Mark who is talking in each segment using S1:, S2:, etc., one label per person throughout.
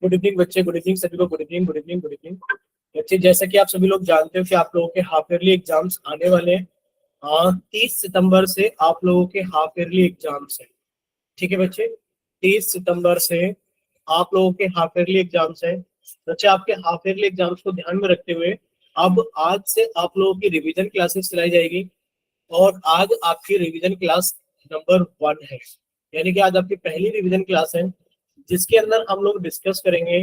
S1: Good evening बच्चे, good evening सभी को, good evening good evening good evening बच्चे। जैसा कि आप सभी लोग जानते हो कि आप लोगों के हाफ ईयरली एग्जाम्स आने वाले हैं। 30 सितंबर से आप लोगों के हाफ ईयरली एग्जाम्स हैं। ठीक है बच्चे, 30 सितंबर से आप लोगों के हाफ ईयरली एग्जाम्स हैं। बच्चे आपके हाफ ईयरली एग्जाम्स को ध्यान में रखते हुए अब आज से आप लोगों की रिवीजन क्लासेस चलाई जाएगी। और आज आपकी रिवीजन क्लास नंबर 1 है, यानी कि आज आपकी पहली रिवीजन क्लास है, जिसके अंदर हम लोग डिस्कस करेंगे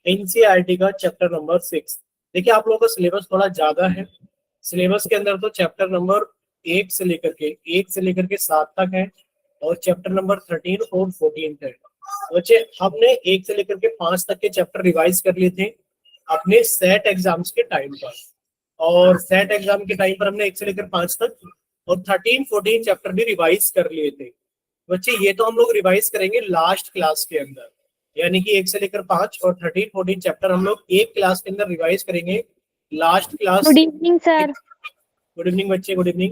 S1: एनसीईआरटी का चैप्टर नंबर 6। देखिए आप लोगों का सिलेबस थोड़ा ज्यादा है। सिलेबस के अंदर तो चैप्टर नंबर 1 से लेकर के 7 तक है, और चैप्टर नंबर 13 और 14 है। बच्चे हमने 1 से लेकर के 5 तक के चैप्टर रिवाइज कर लिए थे अपने सेट एग्जाम्स के टाइम पर, और सेट एग्जाम के टाइम पर हमने 1 से लेकर 5 तक और 13-14 चैप्टर भी रिवाइज कर लिए थे। बच्चे ये तो हम लोग रिवाइज करेंगे लास्ट क्लास के अंदर, यानी कि 1 से लेकर 5 और 13-14 चैप्टर हम लोग एक क्लास के अंदर रिवाइज करेंगे। Last class,
S2: good evening sir.
S1: Good evening बच्चे, गुड इवनिंग।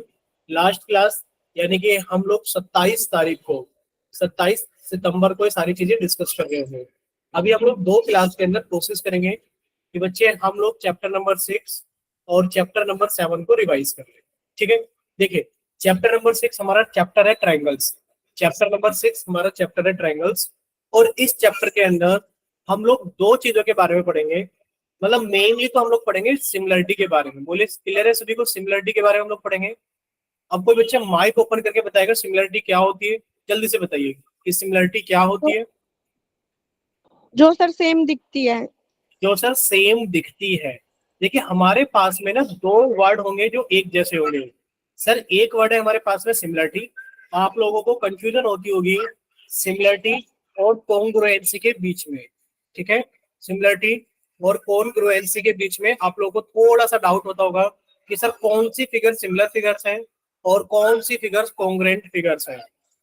S1: लास्ट क्लास यानी कि हम लोग 27 सितंबर को ये सारी चीजें डिस्कस कर रहे हैं। अभी हम लोग 2 क्लास के अंदर कोशिश करेंगे कि बच्चे हम लोग चैप्टर नंबर 6 और चैप्टर नंबर 7 को रिवाइज कर लें। ठीक है, देखिए चैप्टर नंबर 6 हमारा चैप्टर है ट्राइंगल्स। चैप्टर नंबर 6 हमारा चैप्टर है ट्राइंगल्स, और इस चैप्टर के अंदर हम लोग 2 चीजों के बारे में पढ़ेंगे। मतलब मेनली तो हम लोग पढ़ेंगे सिमिलरिटी के बारे में। बोले क्लियर है सभी को? सिमिलरिटी के बारे में हम लोग पढ़ेंगे। अब कोई बच्चा माइक ओपन करके बताएगा सिमिलरिटी क्या होती है, जल्दी से बताइए कि सिमिलरिटी क्या होती है।
S2: जो सर सेम दिखती है।
S1: जो सर सेम दिखती है। देखिए हमारे पास में ना 2 वर्ड होंगे जो एक जैसे होंगे। सर एक वर्ड है हमारे पास में सिमिलरिटी। आप लोगों को कंफ्यूजन होती होगी सिमिलरिटी और कॉन्ग्रुएंसी के बीच में। ठीक है, सिमिलरिटी और कॉन्ग्रुएंसी के बीच में आप लोगों को थोड़ा सा डाउट होता होगा कि सर कौन सी फिगर सिमिलर फिगर्स हैं और कौन सी फिगर्स कॉन्ग्रुएंट फिगर्स हैं।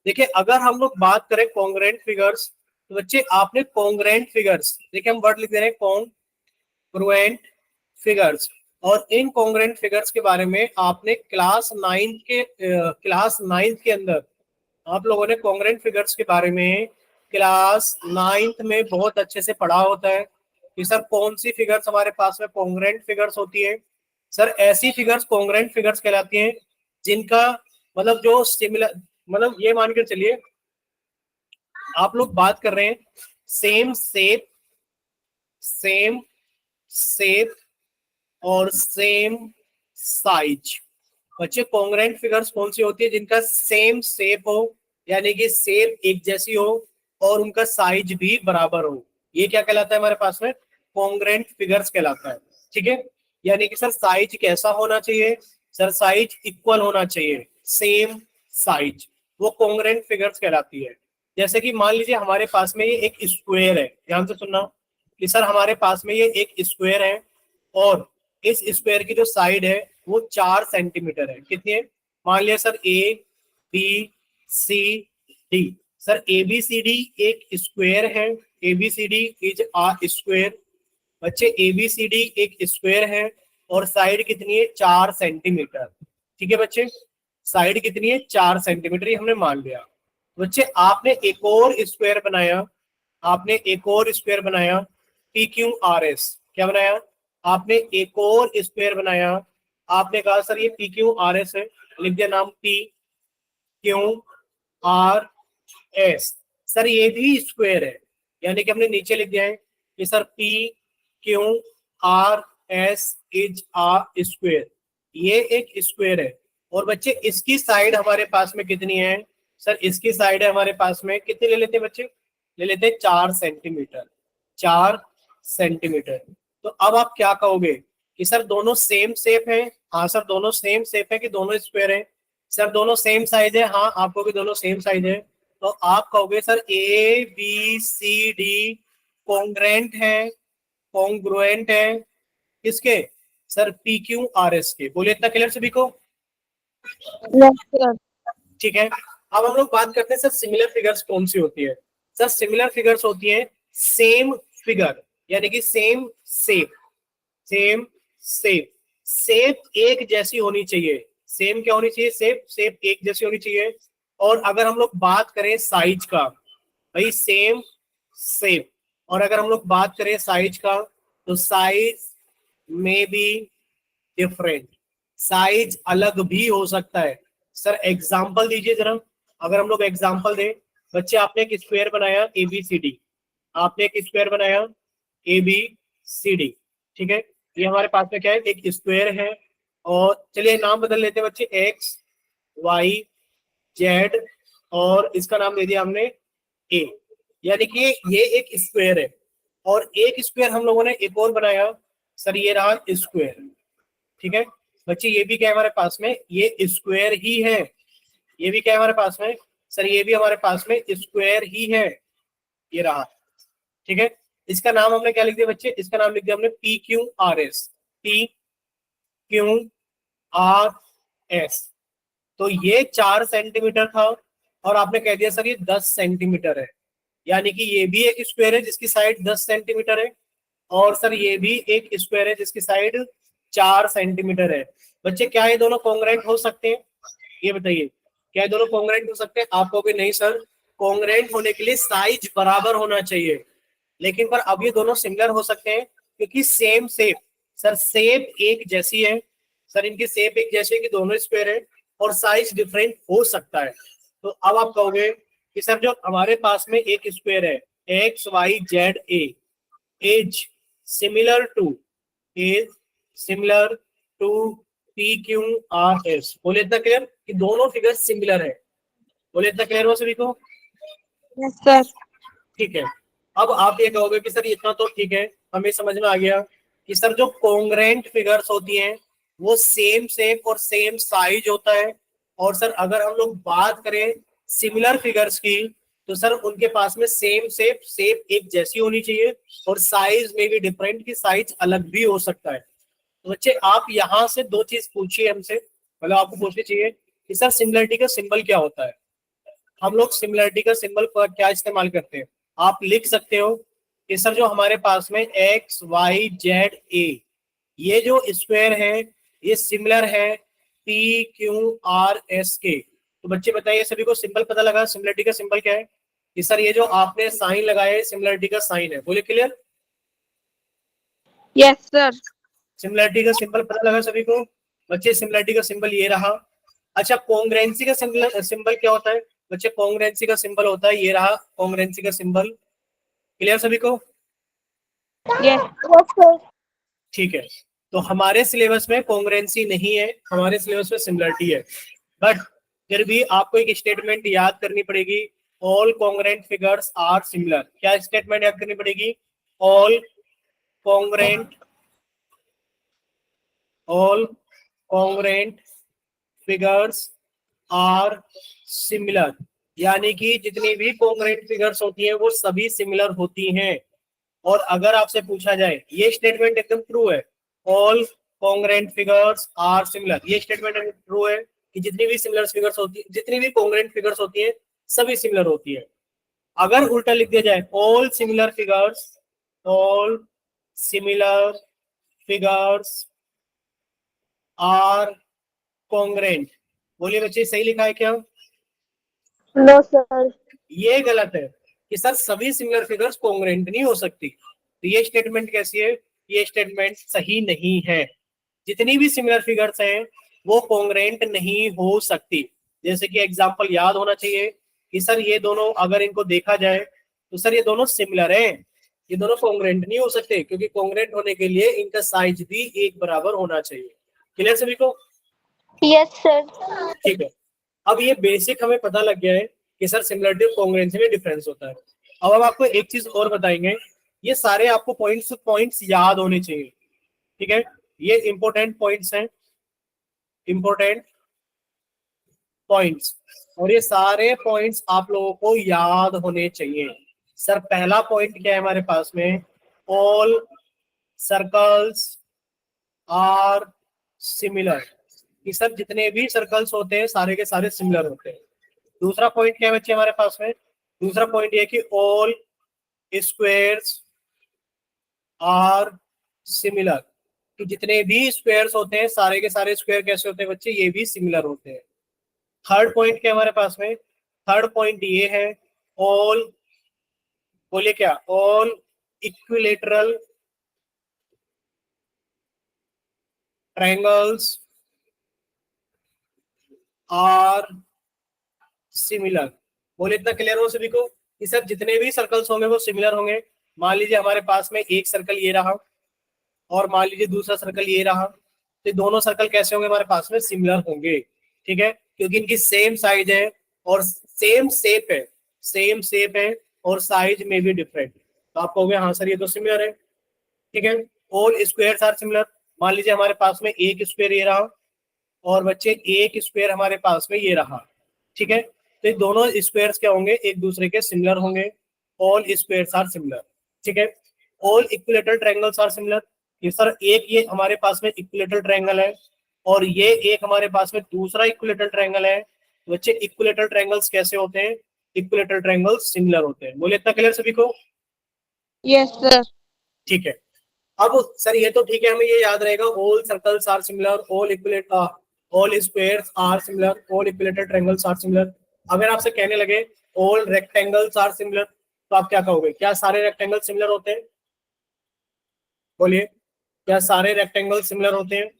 S1: देखिए अगर हम लोग बात करें कॉन्ग्रुएंट फिगर्स, तो बच्चे आपने कॉन्ग्रुएंट फिगर्स, देखिए हम वर्ड लिख दे रहे हैं कॉन्ग्रुएंट फिगर्स, और इन कॉन्ग्रुएंट फिगर्स के बारे में आपने क्लास 9 के अंदर आप लोगों ने कॉन्ग्रुएंट फिगर्स के बारे में क्लास 9 में बहुत अच्छे से पढ़ा होता है कि सर कौन सी फिगर्स हमारे पास में कॉन्ग्रुएंट फिगर्स होती है। सर ऐसी फिगर्स कॉन्ग्रुएंट फिगर्स कहलाती हैं जिनका मतलब जो सिमिलर, मतलब ये मान के चलिए आप लोग बात कर रहे हैं सेम शेप और सेम साइज। बच्चे कॉन्ग्रुएंट फिगर्स कौन सी होती है? जिनका सेम शेप हो, यानी कि शेप एक जैसी हो और उनका साइज भी बराबर हो। ये क्या कहलाता है हमारे पास में? कॉन्ग्रुएंट फिगर्स कहलाता है। ठीक है, यानी कि सर साइज कैसा होना चाहिए? सर साइज इक्वल होना चाहिए, सेम साइज, वो कॉन्ग्रुएंट फिगर्स कहलाती है। जैसे कि मान लीजिए हमारे पास में ये एक स्क्वायर है, ध्यान से सुनना कि सर हमारे पास में ये एक स्क्वायर है, और इस स्क्वायर की जो साइड है वो 4 सेंटीमीटर है। कितनी है? मान लिया sir A B C D. Sir A B C D एक स्क्वायर है, A B C D is a square. बच्चे ए बी सी डी एक स्क्वायर है और साइड कितनी है? 4 सेंटीमीटर। ठीक है बच्चे, साइड कितनी है? 4 सेंटीमीटर, ये हमने मान लिया। बच्चे आपने एक और स्क्वायर बनाया, आपने एक और स्क्वायर बनाया पी क्यू आर एस। क्या बनाया? आपने एक और स्क्वायर बनाया। आपने कहा सर ये पी क्यू आर एस है, लिख दिया नाम P Q R S. Sir ये भी स्क्वायर है, यानी कि हमने नीचे लिख दिया है कि sir P Q R S is a square. ये एक स्क्वायर है, और बच्चे इसकी साइड हमारे पास में कितनी है? सर इसकी साइड है हमारे पास में कितनी ले लेते हैं बच्चे? ले लेते हैं 4 सेंटीमीटर। 4 सेंटीमीटर। तो अब आप क्या कहोगे कि सर दोनों सेम शेप है? हाँ सर दोनों सेम शेप है कि दोनों स्क्वायर है? सर दोनों सेम साइज है। हाँ आपको भी दोनों सेम साइज है। तो आप कहोगे sir A B C D congruent है, कॉन्ग्रुएंट है किसके? Sir P Q R S के। बोलिए इतना क्लियर सभी को? ठीक है, अब हम लोग बात करते हैं सर सिमिलर फिगर्स कौन सी होती है। सर सिमिलर फिगर्स होती है सेम फिगर, यानी कि same shape. Same shape, shape एक जैसी होनी चाहिए। सेम क्या होनी चाहिए? शेप एक जैसी होनी चाहिए। और अगर हम लोग बात करें साइज का, भाई सेम शेप और अगर हम लोग बात करें साइज का, तो साइज में बी डिफरेंट, साइज अलग भी हो सकता है। सर एग्जांपल दीजिए जरा। अगर हम लोग एग्जांपल दें, बच्चे आपने एक स्क्वायर बनाया ABCD, आपने एक स्क्वायर बनाया ABCD, ठीक है। ये हमारे पास में क्या है, एक स्क्वायर है। और चलिए नाम बदल लेते हैं बच्चे, XYZ, और इसका नाम दे दिया हमने A। यानी कि ये एक स्क्वायर है, और एक स्क्वायर हम लोगों ने एक और बनाया, सर ये रहा स्क्वायर, ठीक है। बच्चे ये भी क्या है हमारे पास में, ये स्क्वायर ही है। ये भी क्या है हमारे पास में, सर ये भी हमारे पास में स्क्वायर ही है, ये रहा, ठीक है। इसका नाम हमने क्या लिख दिया बच्चे, इसका नाम लिख दिया हमने PQRS, PQRS। तो ये 4 सेंटीमीटर था, और आपने कह दिया सर ये 10 सेंटीमीटर है। यानी कि ये भी एक स्क्वायर है जिसकी साइड 10 सेंटीमीटर है, और सर ये भी एक स्क्वायर है जिसकी साइड 4 सेंटीमीटर है। बच्चे क्या ये दोनों कॉन्ग्रुएंट हो सकते हैं, ये बताइए, क्या ये दोनों कॉन्ग्रुएंट हो सकते हैं? आप कहोगे नहीं सर, कॉन्ग्रुएंट होने के लिए साइज बराबर होना चाहिए। लेकिन पर अब ये दोनों सिमिलर हो सकते हैं क्योंकि सेम शेप, सर शेप एक जैसी है, सर इनकी शेप एक जैसी है कि दोनों स्क्वायर है, और साइज डिफरेंट हो सकता है। तो अब आप कहोगे कि सर जो हमारे पास में एक स्क्वायर है XYZA is similar to, is similar to PQRS। बोले इतना क्लियर कि दोनों फिगर सिमिलर है? बोले इतना क्लियर हो सभी को?
S2: Yes sir.
S1: ठीक है। अब आप ये कहोगे कि सर इतना तो ठीक है, हमें समझ में आ गया कि सर जो कॉन्ग्रुएंट फिगर्स होती हैं वो सेम शेप और सेम साइज होता है। और सर अगर हम लोग बात करें सिमिलर फिगर्स की, तो सर उनके पास में सेम शेप, शेप एक जैसी होनी चाहिए, और साइज में भी डिफरेंट, की साइज अलग भी हो सकता है। तो बच्चे आप यहाँ से दो चीज पूछिए हमसे, मतलब आपको पूछनी चाहिए कि सर सिमिलरिटी का सिंबल क्या होता है। हम लोग सिमिलरिटी का सिंबल पर क्या इस्तेमाल करते हैं? आप लिख सकते हो कि सर जो हमारे पास में XYZA, ये जो स्क्वायर है ये सिमिलर है PQRS के। तो बच्चे बताइए सभी को सिंबल पता लगा, सिमिलरिटी का सिंबल क्या है? कि सर ये जो आपने साइन लगाया है सिमिलरिटी का साइन है। बोले क्लियर?
S2: Yes sir.
S1: सिमिलरिटी का सिंबल पता लगा सभी को? बच्चे सिमिलरिटी का सिंबल ये रहा। अच्छा कॉन्ग्रुएंसी का सिंबल क्या होता है? बच्चे कॉन्ग्रुएंसी का सिंबल होता है ये रहा, कॉन्ग्रुएंसी का सिंबल। क्लियर सभी को?
S2: यस।
S1: ठीक है। तो हमारे सिलेबस में कॉन्ग्रुएंसी नहीं है, हमारे सिलेबस में सिमिलरिटी है। बट फिर भी आपको एक स्टेटमेंट याद करनी पड़ेगी, all congruent figures are similar. क्या स्टेटमेंट याद करनी पड़ेगी? All congruent, all congruent figures are similar. यानी कि जितनी भी कॉन्ग्रुएंट फिगर्स होती हैं वो सभी सिमिलर होती हैं। और अगर आपसे पूछा जाए, ये स्टेटमेंट एकदम ट्रू है, all congruent figures are similar, ये स्टेटमेंट ट्रू है कि जितनी भी सिमिलर फिगर्स होती है, जितनी भी कॉन्ग्रुएंट फिगर्स होती है सभी सिमिलर होती है। अगर उल्टा लिख दिया जाए, all similar figures, all similar figures are congruent, बोलिए बच्चे सही लिखा है क्या?
S2: No sir.
S1: ये गलत है कि सर सभी सिमिलर फिगर्स कॉन्ग्रुएंट नहीं हो सकती। तो ये स्टेटमेंट कैसी है? ये स्टेटमेंट सही नहीं है। जितनी भी सिमिलर फिगर्स हैं वो कॉन्ग्रुएंट नहीं हो सकती। जैसे कि एग्जांपल याद होना चाहिए कि सर ये दोनों अगर इनको देखा जाए तो सर ये दोनों सिमिलर हैं, ये दोनों कॉन्ग्रुएंट नहीं हो सकते, क्योंकि कॉन्ग्रुएंट होने के लिए इनका साइज भी एक बराबर होना चाहिए। क्लियर सभी को?
S2: Yes sir.
S1: ठीक है। अब ये बेसिक हमें पता लग गया है कि सर सिमिलरिटी और कॉन्ग्रुएंसी में डिफरेंस होता है। अब हम आपको एक चीज और बताएंगे, ये सारे आपको पॉइंट्स याद होने चाहिए, ठीक है। ये इंपॉर्टेंट पॉइंट्स हैं, इंपॉर्टेंट पॉइंट्स, और ये सारे पॉइंट्स आप लोगों को याद होने चाहिए। सर पहला पॉइंट क्या है हमारे पास में? ऑल सर्कल्स आर सिमिलर, कि सर जितने भी सर्कल्स होते हैं सारे के सारे सिमिलर होते हैं। दूसरा पॉइंट क्या है बच्चे हमारे पास में? दूसरा पॉइंट ये कि ऑल स्क्वायर्स आर सिमिलर, कि जितने भी स्क्वायर्स होते हैं सारे के सारे स्क्वायर कैसे होते हैं बच्चे? ये भी सिमिलर होते हैं। थर्ड पॉइंट क्या है हमारे पास में? थर्ड पॉइंट ये है, ऑल, बोलिए क्या? All equilateral triangles are similar. बोले इतना क्लियर हो सभी को कि सर जितने भी सर्कल्स होंगे वो सिमिलर होंगे। मान लीजिए हमारे पास में एक सर्कल ये रहा और मान लीजिए दूसरा सर्कल ये रहा, तो ये दोनों सर्कल कैसे होंगे हमारे पास में, सिमिलर होंगे। ठीक है, क्योंकि इनकी सेम साइज है और सेम शेप है, सेम शेप है और साइज में भी डिफरेंट। तो आप कहोगे हाँ सर ये तो सिमिलर है। ठीक है, ऑल स्क्वायर्स आर सिमिलर। मान लीजिए हमारे पास में एक स्क्वायर ये रहा और बच्चे एक स्क्वायर हमारे पास में ये रहा। ठीक है, तो ये दोनों स्क्वायर्स क्या होंगे, एक दूसरे के सिमिलर होंगे। All squares are similar. ठीक है, all equilateral triangles are similar. ये सर एक ये हमारे पास में इक्विलेटरल ट्रायंगल है और ये एक हमारे पास में दूसरा इक्विलेटरल ट्रायंगल है। तो बच्चे इक्विलेटरल ट्रायंगल्स कैसे होते हैं, इक्विलेटरल ट्रायंगल्स सिमिलर होते हैं। बोले इतना क्लियर सभी को?
S2: Yes sir.
S1: ठीक है, अब सर ये तो ठीक है, हमें ये याद रहेगा all circles are similar, all squares are similar, all equilateral triangles are similar. अगर आपसे कहने लगे ऑल रेक्टेंगल्स आर सिमिलर, तो आप क्या कहोगे, क्या सारे रेक्टेंगल सिमिलर होते हैं? बोलिए, क्या सारे रेक्टेंगल सिमिलर होते हैं?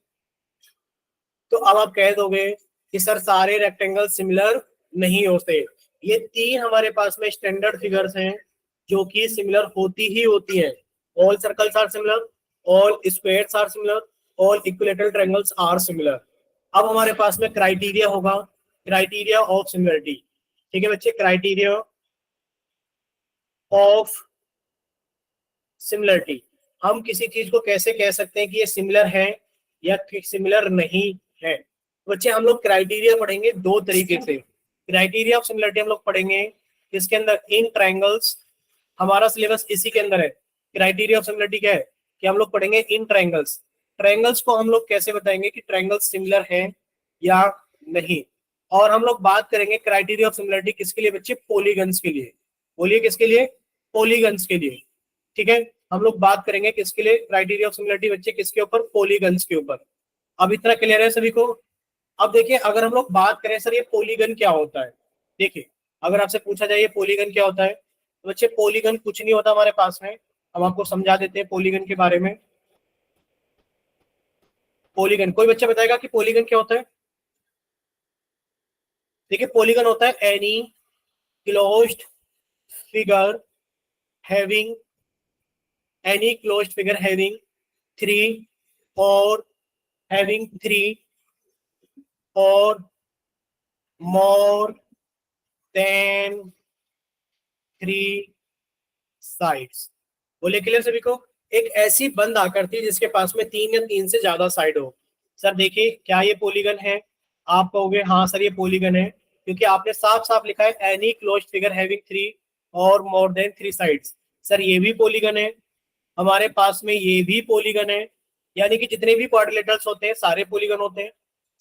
S1: तो अब आप कह दोगे कि सर सारे रेक्टेंगल सिमिलर नहीं होते। ये तीन हमारे पास में स्टैंडर्ड फिगर्स हैं जो कि सिमिलर होती ही होती हैं। All circles are similar, all squares are similar, all equilateral triangles are similar. अब हमारे पास में क्राइटेरिया होगा, क्राइटेरिया ऑफ सिमिलरिटी। ठीक है बच्चे, क्राइटेरिया ऑफ सिमिलरिटी। हम किसी चीज को कैसे कह सकते हैं कि ये सिमिलर है या सिमिलर नहीं है? बच्चे हम लोग क्राइटेरिया पढ़ेंगे दो तरीके से। क्राइटेरिया ऑफ सिमिलरिटी हम लोग पढ़ेंगे इसके अंदर इन ट्रायंगल्स, हमारा सिलेबस इसी के अंदर है। क्राइटेरिया ऑफ सिमिलरिटी क्या है कि हम लोग पढ़ेंगे इन ट्रायंगल्स। ट्रायंगल्स को हम लोग कैसे बताएंगे कि ट्रायंगल्स सिमिलर है या नहीं। और हम लोग बात करेंगे क्राइटेरिया ऑफ सिमिलरिटी किसके लिए बच्चे, पॉलीगन्स के लिए। बोलिए किसके लिए, पॉलीगन्स के लिए। ठीक है, हम लोग बात करेंगे किसके लिए क्राइटेरिया ऑफ सिमिलरिटी बच्चे, किसके ऊपर, पॉलीगन्स के ऊपर। अब इतना क्लियर है सभी को? अब देखिए अगर हम लोग बात करें सर ये पॉलीगन क्या होता है, देखिए अगर आपसे पूछा जाए ये पॉलीगन क्या होता है, तो बच्चे पॉलीगन कुछ नहीं होता हमारे पास में। हम आपको समझा देते हैं पॉलीगन के बारे में। पॉलीगन कोई बच्चा बताएगा कि पॉलीगन क्या होता है? देखिए पॉलीगन होता है any closed figure having, any closed figure having three और having three or more than three sides। बोले क्लियर सभी को? एक ऐसी बंद आकृति जिसके पास में तीन या तीन से ज्यादा साइड हो। सर देखिए क्या ये पॉलीगन है? आप कहोगे हाँ सर ये पॉलीगन है, क्योंकि आपने साफ साफ लिखा है any closed figure having three or more than three sides. Sir ये भी पॉलीगन है, हमारे पास में ये भी पॉलीगन है, यानी कि जितने भी क्वाड्रिलेटरल्स होते हैं सारे पॉलीगन होते हैं।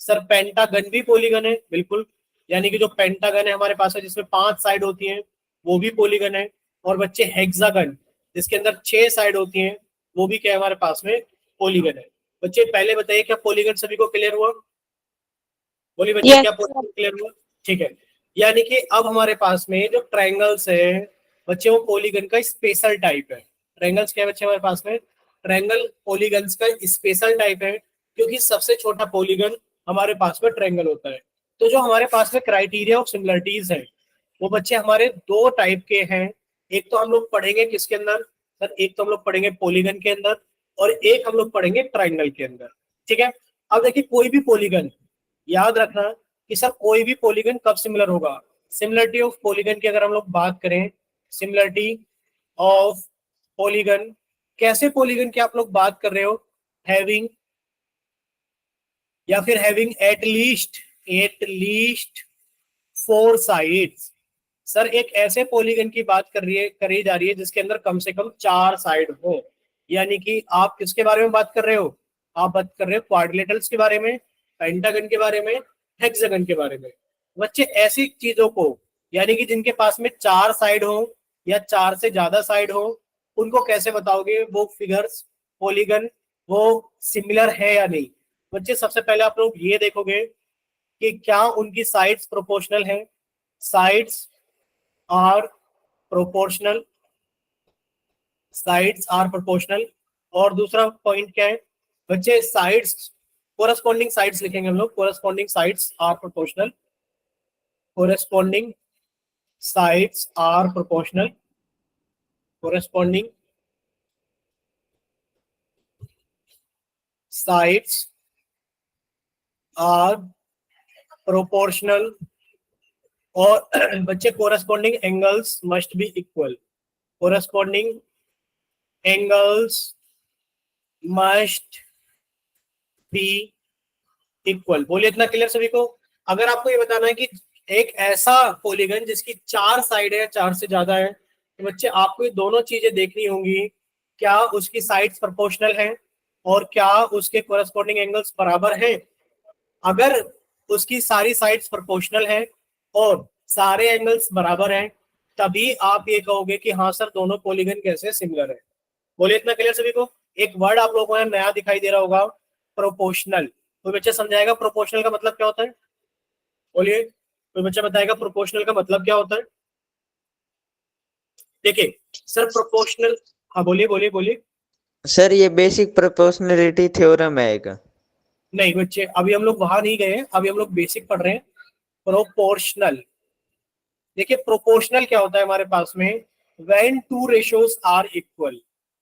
S1: सर पेंटागन भी पॉलीगन है, बिल्कुल, यानी कि जो पेंटागन है हमारे पास है जिसमें 5 साइड होती हैं वो भी पॉलीगन है। और बच्चे हेक्सागन जिसके अंदर 6 साइड होती हैं वो भी क्या है हमारे पास में, पॉलीगन है। बच्चे पहले बताइए क्या पॉलीगन सभी को क्लियर हुआ? बोलिए बच्चे
S2: यस
S1: क्या पॉलीगन क्लियर हुआ? ठीक है, यानी कि अब हमारे पास में जो ट्रायंगल्स है बच्चे वो पॉलीगन का स्पेशल टाइप है। ट्रायंगल्स क्या है बच्चे हमारे पास में, ट्रायंगल पॉलीगन्स का स्पेशल टाइप है, क्योंकि सबसे छोटा पॉलीगन हमारे पास में ट्रायंगल होता है। तो जो हमारे पास में क्राइटेरिया ऑफ सिमिलरिटीज है वो बच्चे हमारे दो टाइप के हैं। एक तो हम लोग पढ़ेंगे किसके अंदर सर, एक तो हम लोग पढ़ेंगे पॉलीगन के अंदर और एक हम लोग पढ़ेंगे ट्रायंगल के अंदर। ठीक है, अब देखिए कोई भी पॉलीगन, याद रखना कि सर कोई भी पॉलीगन कब सिमिलर होगा। सिमिलरिटी ऑफ पॉलीगन की अगर हम लोग बात करें, सिमिलरिटी ऑफ पॉलीगन, कैसे पॉलीगन की आप लोग बात कर रहे हो, हैविंग या फिर having at least 4 sides. Sir एक ऐसे पॉलीगन की बात करी जा रही है जिसके अंदर कम से कम 4 साइड हो। यानी कि आप किसके बारे में बात कर रहे हो, आप बात कर रहे हो क्वाड्रिलेटरल्स के बारे में, पेंटागन के बारे में, हेक्सागन के बारे में। बच्चे ऐसी चीजों को, यानी कि जिनके पास में 4 साइड हो या 4 से ज्यादा साइड हो, उनको कैसे बताओगे वो फिगर्स, पॉलीगन वो सिमिलर है या नहीं? बच्चे सबसे पहले आप लोग ये देखोगे कि क्या उनकी साइड्स प्रोपोर्शनल है। Sides are proportional. Sides are proportional. और दूसरा पॉइंट क्या है बच्चे, साइड्स, कोरस्पॉन्डिंग साइड्स लिखेंगे हम लोग, corresponding sides are proportional, corresponding sides are proportional, corresponding sides are proportional. और बच्चे corresponding angles must be equal, corresponding angles must be equal. बोलिए इतना क्लियर सभी को। अगर आपको ये बताना है कि एक ऐसा पॉलीगन जिसकी 4 साइड है, 4 से ज्यादा है, तो बच्चे आपको ये दोनों चीजें देखनी होंगी, क्या उसकी साइड्स प्रोपोर्शनल हैं और क्या उसके कोरस्पॉन्डिंग एंगल्स बराबर हैं। अगर उसकी सारी साइड्स प्रोपोर्शनल हैं और सारे एंगल्स बराबर हैं, तभी आप ये कहोगे कि हाँ सर दोनों पॉलीगन कैसे सिमिलर है। बोलिए इतना क्लियर सभी को। एक वर्ड आप लोगों को नया दिखाई दे रहा होगा, प्रोपोर्शनल। कोई बच्चा समझाएगा प्रोपोर्शनल का मतलब क्या होता है? बोलिए, कोई बच्चा बताएगा प्रोपोर्शनल का मतलब क्या होता है? देखिए सर प्रोपोर्शनल, हाँ बोलिए बोलिए बोलिए।
S3: सर ये बेसिक प्रोपोर्शनलिटी थ्योरम है एक।
S1: नहीं बच्चे, अभी हम लोग वहां नहीं गए हैं, अभी हम लोग बेसिक पढ़ रहे हैं। प्रोपोर्शनल, देखिए प्रोपोर्शनल क्या होता है हमारे पास में, when two ratios are equal,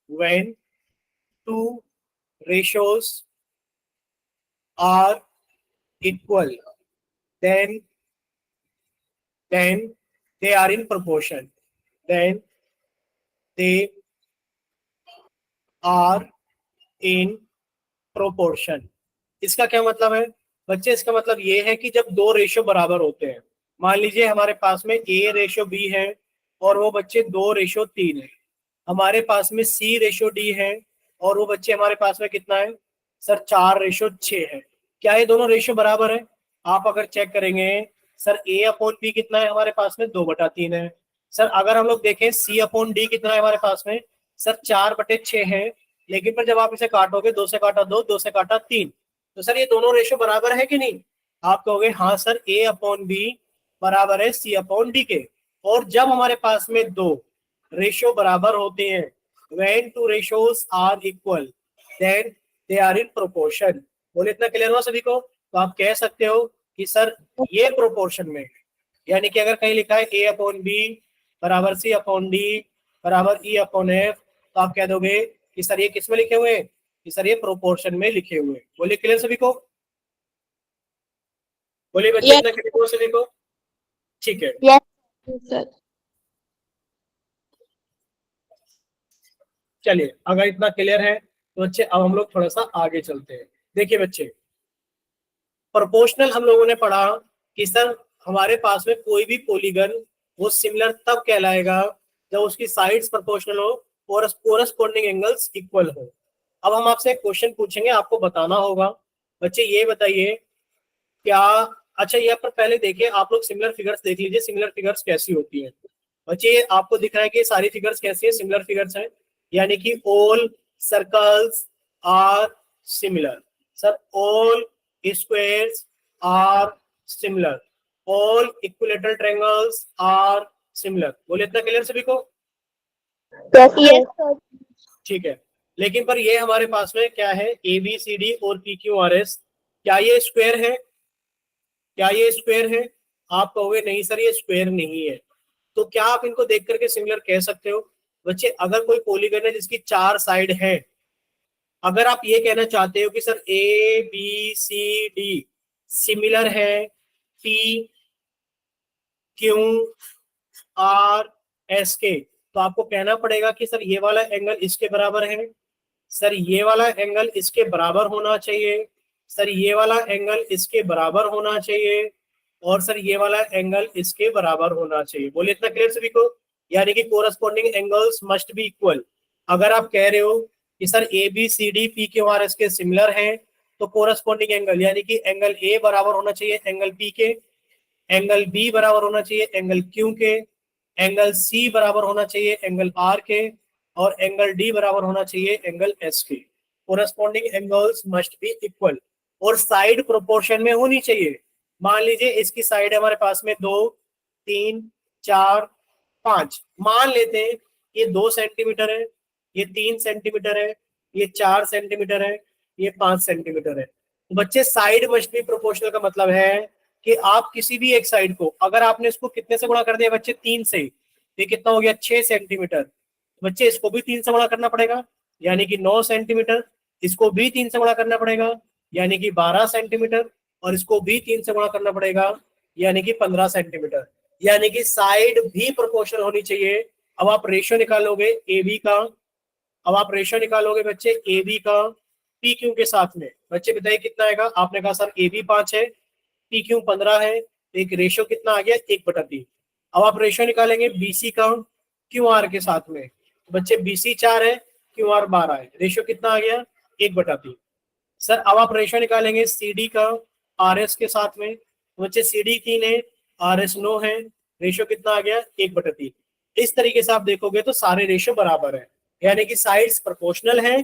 S1: when two ratios are equal, then they are in proportion, then they are in proportion। इसका क्या मतलब है बच्चे? इसका मतलब ये है कि जब दो रेशियो बराबर होते हैं, मान लीजिए हमारे पास में A रेशियो B है और वो बच्चे 2 रेशियो 3 है, हमारे पास में C रेशियो D है और वो बच्चे हमारे पास में कितना है सर 4 रेशियो 6 है। क्या ये दोनों रेशियो बराबर है? आप अगर चेक करेंगे सर A अपॉन B कितना है हमारे पास में 2/3 है। सर अगर हम लोग देखें C अपॉन D कितना है हमारे पास में सर 4/6 है। लेकिन पर जब आप इसे काटोगे 2 से काटा 2, 2 से काटा 3, तो सर ये दोनों रेशियो बराबर है कि नहीं? आप कहोगे हाँ सर A अपॉन B बराबर है C अपॉन D के। और जब हमारे पास में दो रेशियो बराबर होते हैं, when two ratios are equal then they are in proportion। बोले इतना क्लियर हुआ सभी को? तो आप कह सकते हो कि सर ये प्रोपोर्शन में, यानी कि अगर कहीं लिखा है A अपॉन B बराबर C अपॉन D बराबर E अपॉन F, तो आप कह दोगे कि सर ये किस में लिखे हुए हैं कि सर ये प्रोपोर्शन में लिखे हुए हैं। बोलिए क्लियर सभी को? बोलिए बच्चे इतना क्लियर हुआ सभी को? ठीक है
S2: सर।
S1: चलिए, अगर इतना क्लियर है तो बच्चे अब हम लोग थोड़ा सा आगे चलते हैं। देखिए बच्चे, प्रोपोर्शनल हम लोगों ने पढ़ा कि सर हमारे पास में कोई भी पॉलीगन वो सिमिलर तब कहलाएगा जब उसकी साइड्स प्रोपोर्शनल हो और कोरस्पॉन्डिंग एंगल्स इक्वल हो। अब हम आपसे एक क्वेश्चन पूछेंगे, आपको बताना होगा। बच्चे ये बताइए क्या, अच्छा ये पर पहले देखिए आप लोग सिमिलर फिगर्स देख लीजिए, सिमिलर फिगर्स कैसी होती है। बच्चे आपको दिख रहा है कि सारी फिगर्स कैसी है, सिमिलर फिगर्स हैं, यानी कि all circles are similar. Sir all squares are similar, all equilateral triangles are similar. बोले इतना क्लियर सभी को? ठीक है, लेकिन पर ये हमारे पास में क्या है, ए बी सी डी और पी क्यू आर एस, क्या ये स्क्वायर है? क्या ये स्क्वायर है? आप कहोगे नहीं सर ये स्क्वायर नहीं है। तो क्या आप इनको देख करके सिमिलर कह सकते हो? बच्चे अगर कोई पॉलीगन है जिसकी 4 साइड है, अगर आप ये कहना चाहते हो कि sir A B C D similar है पी क्यू आर एस के, तो आपको कहना पड़ेगा कि सर ये वाला एंगल इसके बराबर है, सर ये वाला एंगल इसके बराबर होना चाहिए, सर ये वाला एंगल इसके बराबर होना चाहिए, और सर ये वाला एंगल इसके बराबर होना चाहिए। बोलिए इतना क्लियर सभी को? यानी कि corresponding angles must be equal. अगर आप कह रहे हो कि sir A B C D P Q R S के सिमिलर हैं, तो कोरस्पॉन्डिंग एंगल यानी कि एंगल ए बराबर होना चाहिए एंगल पी के, एंगल बी बराबर होना चाहिए एंगल क्यू के, एंगल सी बराबर होना चाहिए एंगल आर के, और एंगल डी बराबर होना चाहिए एंगल एस के। Corresponding angles must be equal और साइड प्रोपोर्शन में होनी चाहिए। मान लीजिए इसकी साइड हमारे पास में 2 3 4 5, मान लेते हैं ये 2 सेंटीमीटर है ये 3 सेंटीमीटर है, ये 4 सेंटीमीटर है, ये 5 सेंटीमीटर है। तो बच्चे साइड मस्ट बी प्रोपोर्शनल का मतलब है कि आप किसी भी एक साइड को, अगर आपने इसको कितने से गुणा कर दिया बच्चे 3 से, ये कितना हो गया 6 सेंटीमीटर, बच्चे इसको भी 3 से गुणा करना पड़ेगा यानी कि 9 सेंटीमीटर, इसको भी 3 से गुणा करना पड़ेगा यानी कि 12 सेंटीमीटर, और इसको भी 3 से गुणा करना पड़ेगा यानी कि 15 सेंटीमीटर, यानी कि साइड भी प्रोपोर्शनल होनी चाहिए। अब आप रेशियो निकालोगे ए बी का, अब आप रेशियो निकालोगे बच्चे ए बी का पी क्यू के साथ में, बच्चे बताइए कितना आएगा। आपने कहा सर ए बी 5 है, पी क्यू 15 है, एक रेशियो कितना आ गया 1/3। अब आप रेशियो निकालेंगे बीसी का क्यू आर के साथ में, बच्चे बीसी 4 है, क्यू आर 12 है, रेशियो कितना आ गया 1/3। सर अब आप रेशियो निकालेंगे सी डी का आर एस के साथ में, बच्चे सी डी 3 है, आर एस 9 है, रेशियो कितना आ गया 1/3। इस तरीके से आप देखोगे तो सारे रेशियो बराबर है, यानी कि साइड्स प्रोपोर्शनल है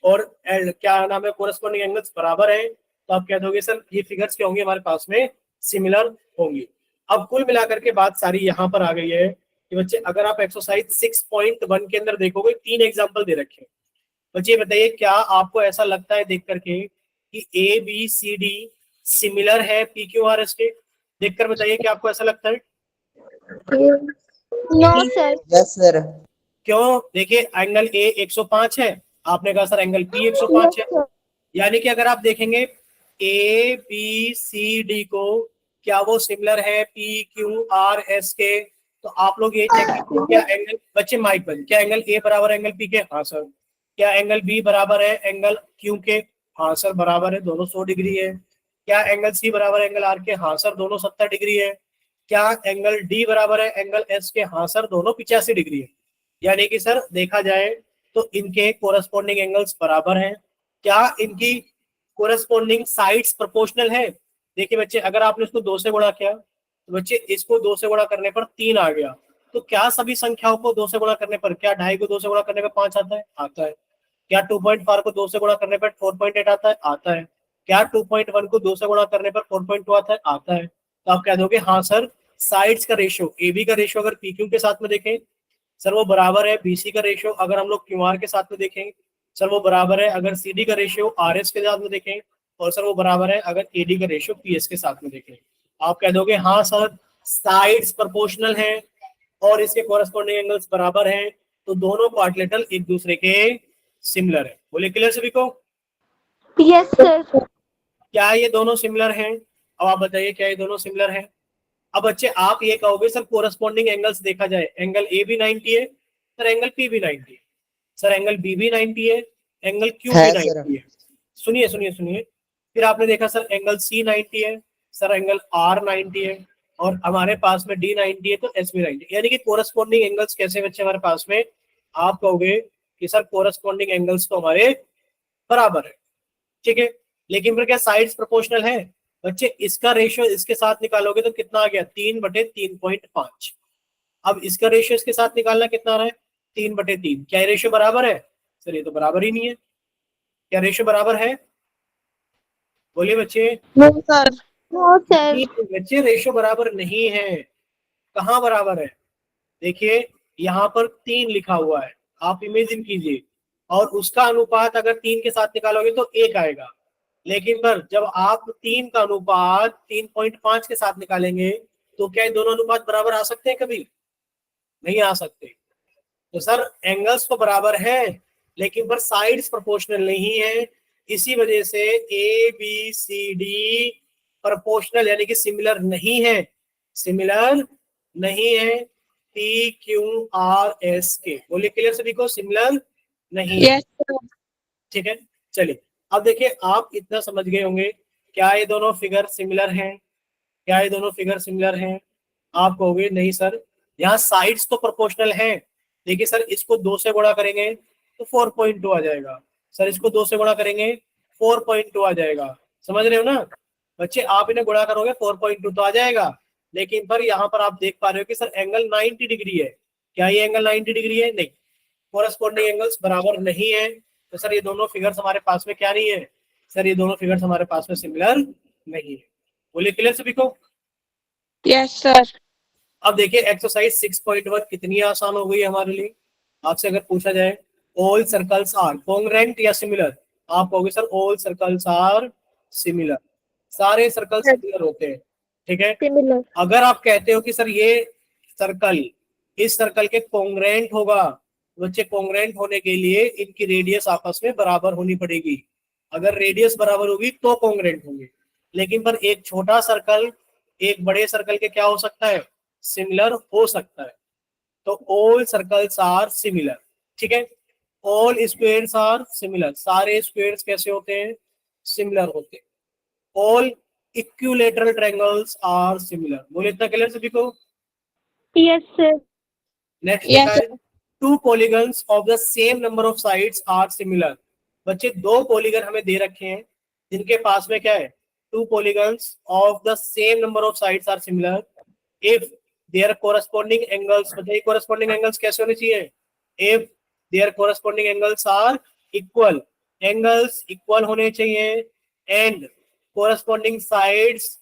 S1: और क्या नाम है कोरस्पॉन्डिंग एंगल्स बराबर है। तो आप कह दोगे सर ये फिगर्स क्या होंगी हमारे पास में सिमिलर होंगी। अब कुल मिलाकर के बात सारी यहाँ पर आ गई है कि बच्चे अगर आप एक्सरसाइज 6.1 के अंदर देखोगे 3 एग्जाम्पल दे रखे हैं। बच्चे बताइए क्या आपको ऐसा लगता है देख करके कि A B C D similar है पी क्यू आर एस के? देखकर बताइए क्या आपको ऐसा लगता है?
S2: No sir.
S3: Yes sir.
S1: क्यों? देखिए एंगल ए 105 है, आपने कहा सर एंगल बी 105 है, यानी कि अगर आप देखेंगे ए बी सी डी को क्या वो सिमिलर है पी क्यू आर एस के, तो आप लोग ये चेक कीजिए क्या एंगल, बच्चे माइक बंद, क्या एंगल ए बराबर है एंगल पी के? हाँ सर। क्या एंगल बी बराबर है एंगल क्यू के? हाँ सर बराबर है, दोनों 100 डिग्री है। क्या एंगल सी बराबर है एंगल आर के? हाँ सर दोनों 70 डिग्री है। क्या एंगल डी बराबर है एंगल एस के? हाँ सर दोनों 85 डिग्री है। यानी कि सर देखा जाए तो इनके कोरस्पॉन्डिंग एंगल्स बराबर हैं। क्या इनकी कोरस्पॉन्डिंग साइड्स प्रोपोर्शनल है? देखिए बच्चे अगर आपने इसको 2 से गुणा किया तो बच्चे इसको 2 से गुणा करने पर 3 आ गया, तो क्या सभी संख्याओं को 2 से गुणा करने पर, क्या 2.5 को 2 से गुणा करने पर 5 आता है? आता है। क्या 2.4 को 2 से गुणा करने पर 4.8 आता है? आता है। क्या 2.1 को 2 से गुणा करने पर 4.2 आता है? आता है। तो आप कह दोगे हाँ सर साइड्स का रेशियो ए बी का रेशियो अगर पी क्यू के साथ में देखें सर वो बराबर है बीसी का रेशियो अगर हम लोग क्यू आर के साथ में देखें सर वो बराबर है अगर सी डी का रेशियो आर एस के साथ में देखें, और सर वो बराबर है अगर ए डी का रेशियो पी एस के साथ में देखें। आप कह दोगे हाँ सर साइड्स प्रोपोर्शनल है और इसके कोरस्पॉन्डिंग एंगल्स बराबर हैं, तो दोनों क्वाड्रिलेटरल एक दूसरे के सिमिलर है। बोले क्लियर सभी को?
S2: Yes sir.
S1: क्या ये दोनों सिमिलर हैं? अब आप बताइए क्या ये दोनों सिमिलर हैं? अब बच्चे आप ये कहोगे सर कोरस्पॉन्डिंग एंगल्स देखा जाए एंगल ए भी 90 है सर, एंगल पी भी 90 है सर, एंगल बी भी 90 है, एंगल क्यू भी 90 है। सुनिए सुनिए सुनिए, फिर आपने देखा सर एंगल सी 90 है सर, एंगल आर 90 है, और हमारे पास में डी 90 है तो एस भी 90, यानी कि कोरस्पॉन्डिंग एंगल्स कैसे बच्चे हमारे पास में? आप कहोगे कि सर कोरस्पॉन्डिंग एंगल्स तो हमारे बराबर है, ठीक है, लेकिन फिर क्या साइड्स प्रोपोर्शनल है? बच्चे इसका रेशियो इसके साथ निकालोगे तो कितना आ गया 3/3.5। अब इसका रेशियो इसके साथ निकालना कितना आ रहा है 3/3। क्या ये रेशियो बराबर है? सर ये तो बराबर ही नहीं है। क्या रेशियो बराबर है? बोलिए बच्चे।
S2: No sir. No sir.
S1: बच्चे रेशियो बराबर नहीं है। कहाँ बराबर है? देखिए यहाँ पर 3 लिखा हुआ है, आप इमेजिन कीजिए, और उसका अनुपात अगर 3 के साथ निकालोगे तो 1 आएगा, लेकिन पर जब आप 3 का अनुपात 3.5 के साथ निकालेंगे तो क्या ये दोनों अनुपात बराबर आ सकते हैं? कभी नहीं आ सकते। तो सर एंगल्स तो बराबर है लेकिन पर साइड्स प्रोपोर्शनल नहीं है, इसी वजह से A B C D proportional यानी कि सिमिलर नहीं है, सिमिलर नहीं है पी क्यू आर एस के। बोलिए क्लियर सभी को? सिमिलर नहीं है।
S2: Yes sir.
S1: ठीक है, चलिए अब देखिए आप इतना समझ गए होंगे क्या ये दोनों फिगर सिमिलर हैं? क्या ये दोनों फिगर सिमिलर हैं? आप कहोगे नहीं सर यहाँ साइड्स तो प्रोपोर्शनल हैं, देखिए सर इसको 2 से गुणा करेंगे तो 4.2 आ जाएगा, सर इसको 2 से गुणा करेंगे 4.2 आ जाएगा, समझ रहे हो ना बच्चे? आप इन्हें गुणा करोगे 4.2 तो आ जाएगा, लेकिन पर यहाँ पर आप देख पा रहे हो कि सर एंगल 90 डिग्री है। क्या ये एंगल 90 डिग्री है? नहीं, कोरस्पॉन्डिंग एंगल्स बराबर नहीं है, तो सर ये दोनों फिगर्स हमारे पास में क्या नहीं है? सर ये दोनों फिगर्स हमारे पास में सिमिलर नहीं है। बोलिए क्लियर सभी को?
S2: Yes sir.
S1: अब देखिए एक्सरसाइज 6.1 कितनी आसान हो गई है हमारे लिए। आपसे अगर पूछा जाए ऑल सर्कल्स आर कॉन्ग्रेंट या सिमिलर? आप कहोगे sir all circles are similar, सारे सर्कल सिमिलर होते हैं, ठीक है।
S2: सिमिलर।
S1: अगर आप कहते हो कि सर ये सर्कल इस सर्कल के कॉन्ग्रेंट होगा, बच्चे कॉन्ग्रेंट होने के लिए इनकी रेडियस आपस में बराबर होनी पड़ेगी। अगर रेडियस बराबर होगी तो कॉन्ग्रेंट होंगे, लेकिन पर एक छोटा सर्कल एक बड़े सर्कल के क्या हो सकता है? सिमिलर हो सकता है। तो ऑल सर्कल्स आर सिमिलर, ठीक है। ऑल स्क्वायर्स आर सिमिलर, सारे स्क्वायर्स कैसे होते हैं? सिमिलर होते हैं। All equilateral triangles are similar. बोले इतना क्लियर सभी को?
S2: Yes sir.
S1: नेक्स्ट
S2: Yes,
S1: लिखा है two polygons of the same number of sides are similar. बच्चे दो पॉलीगन हमें दे रखे हैं जिनके पास में क्या है? Two polygons of the same number of sides are similar if their corresponding angles. बताइए कोरस्पॉन्डिंग एंगल्स कैसे होने चाहिए? If their corresponding angles are equal, angles equal होने चाहिए, and corresponding sides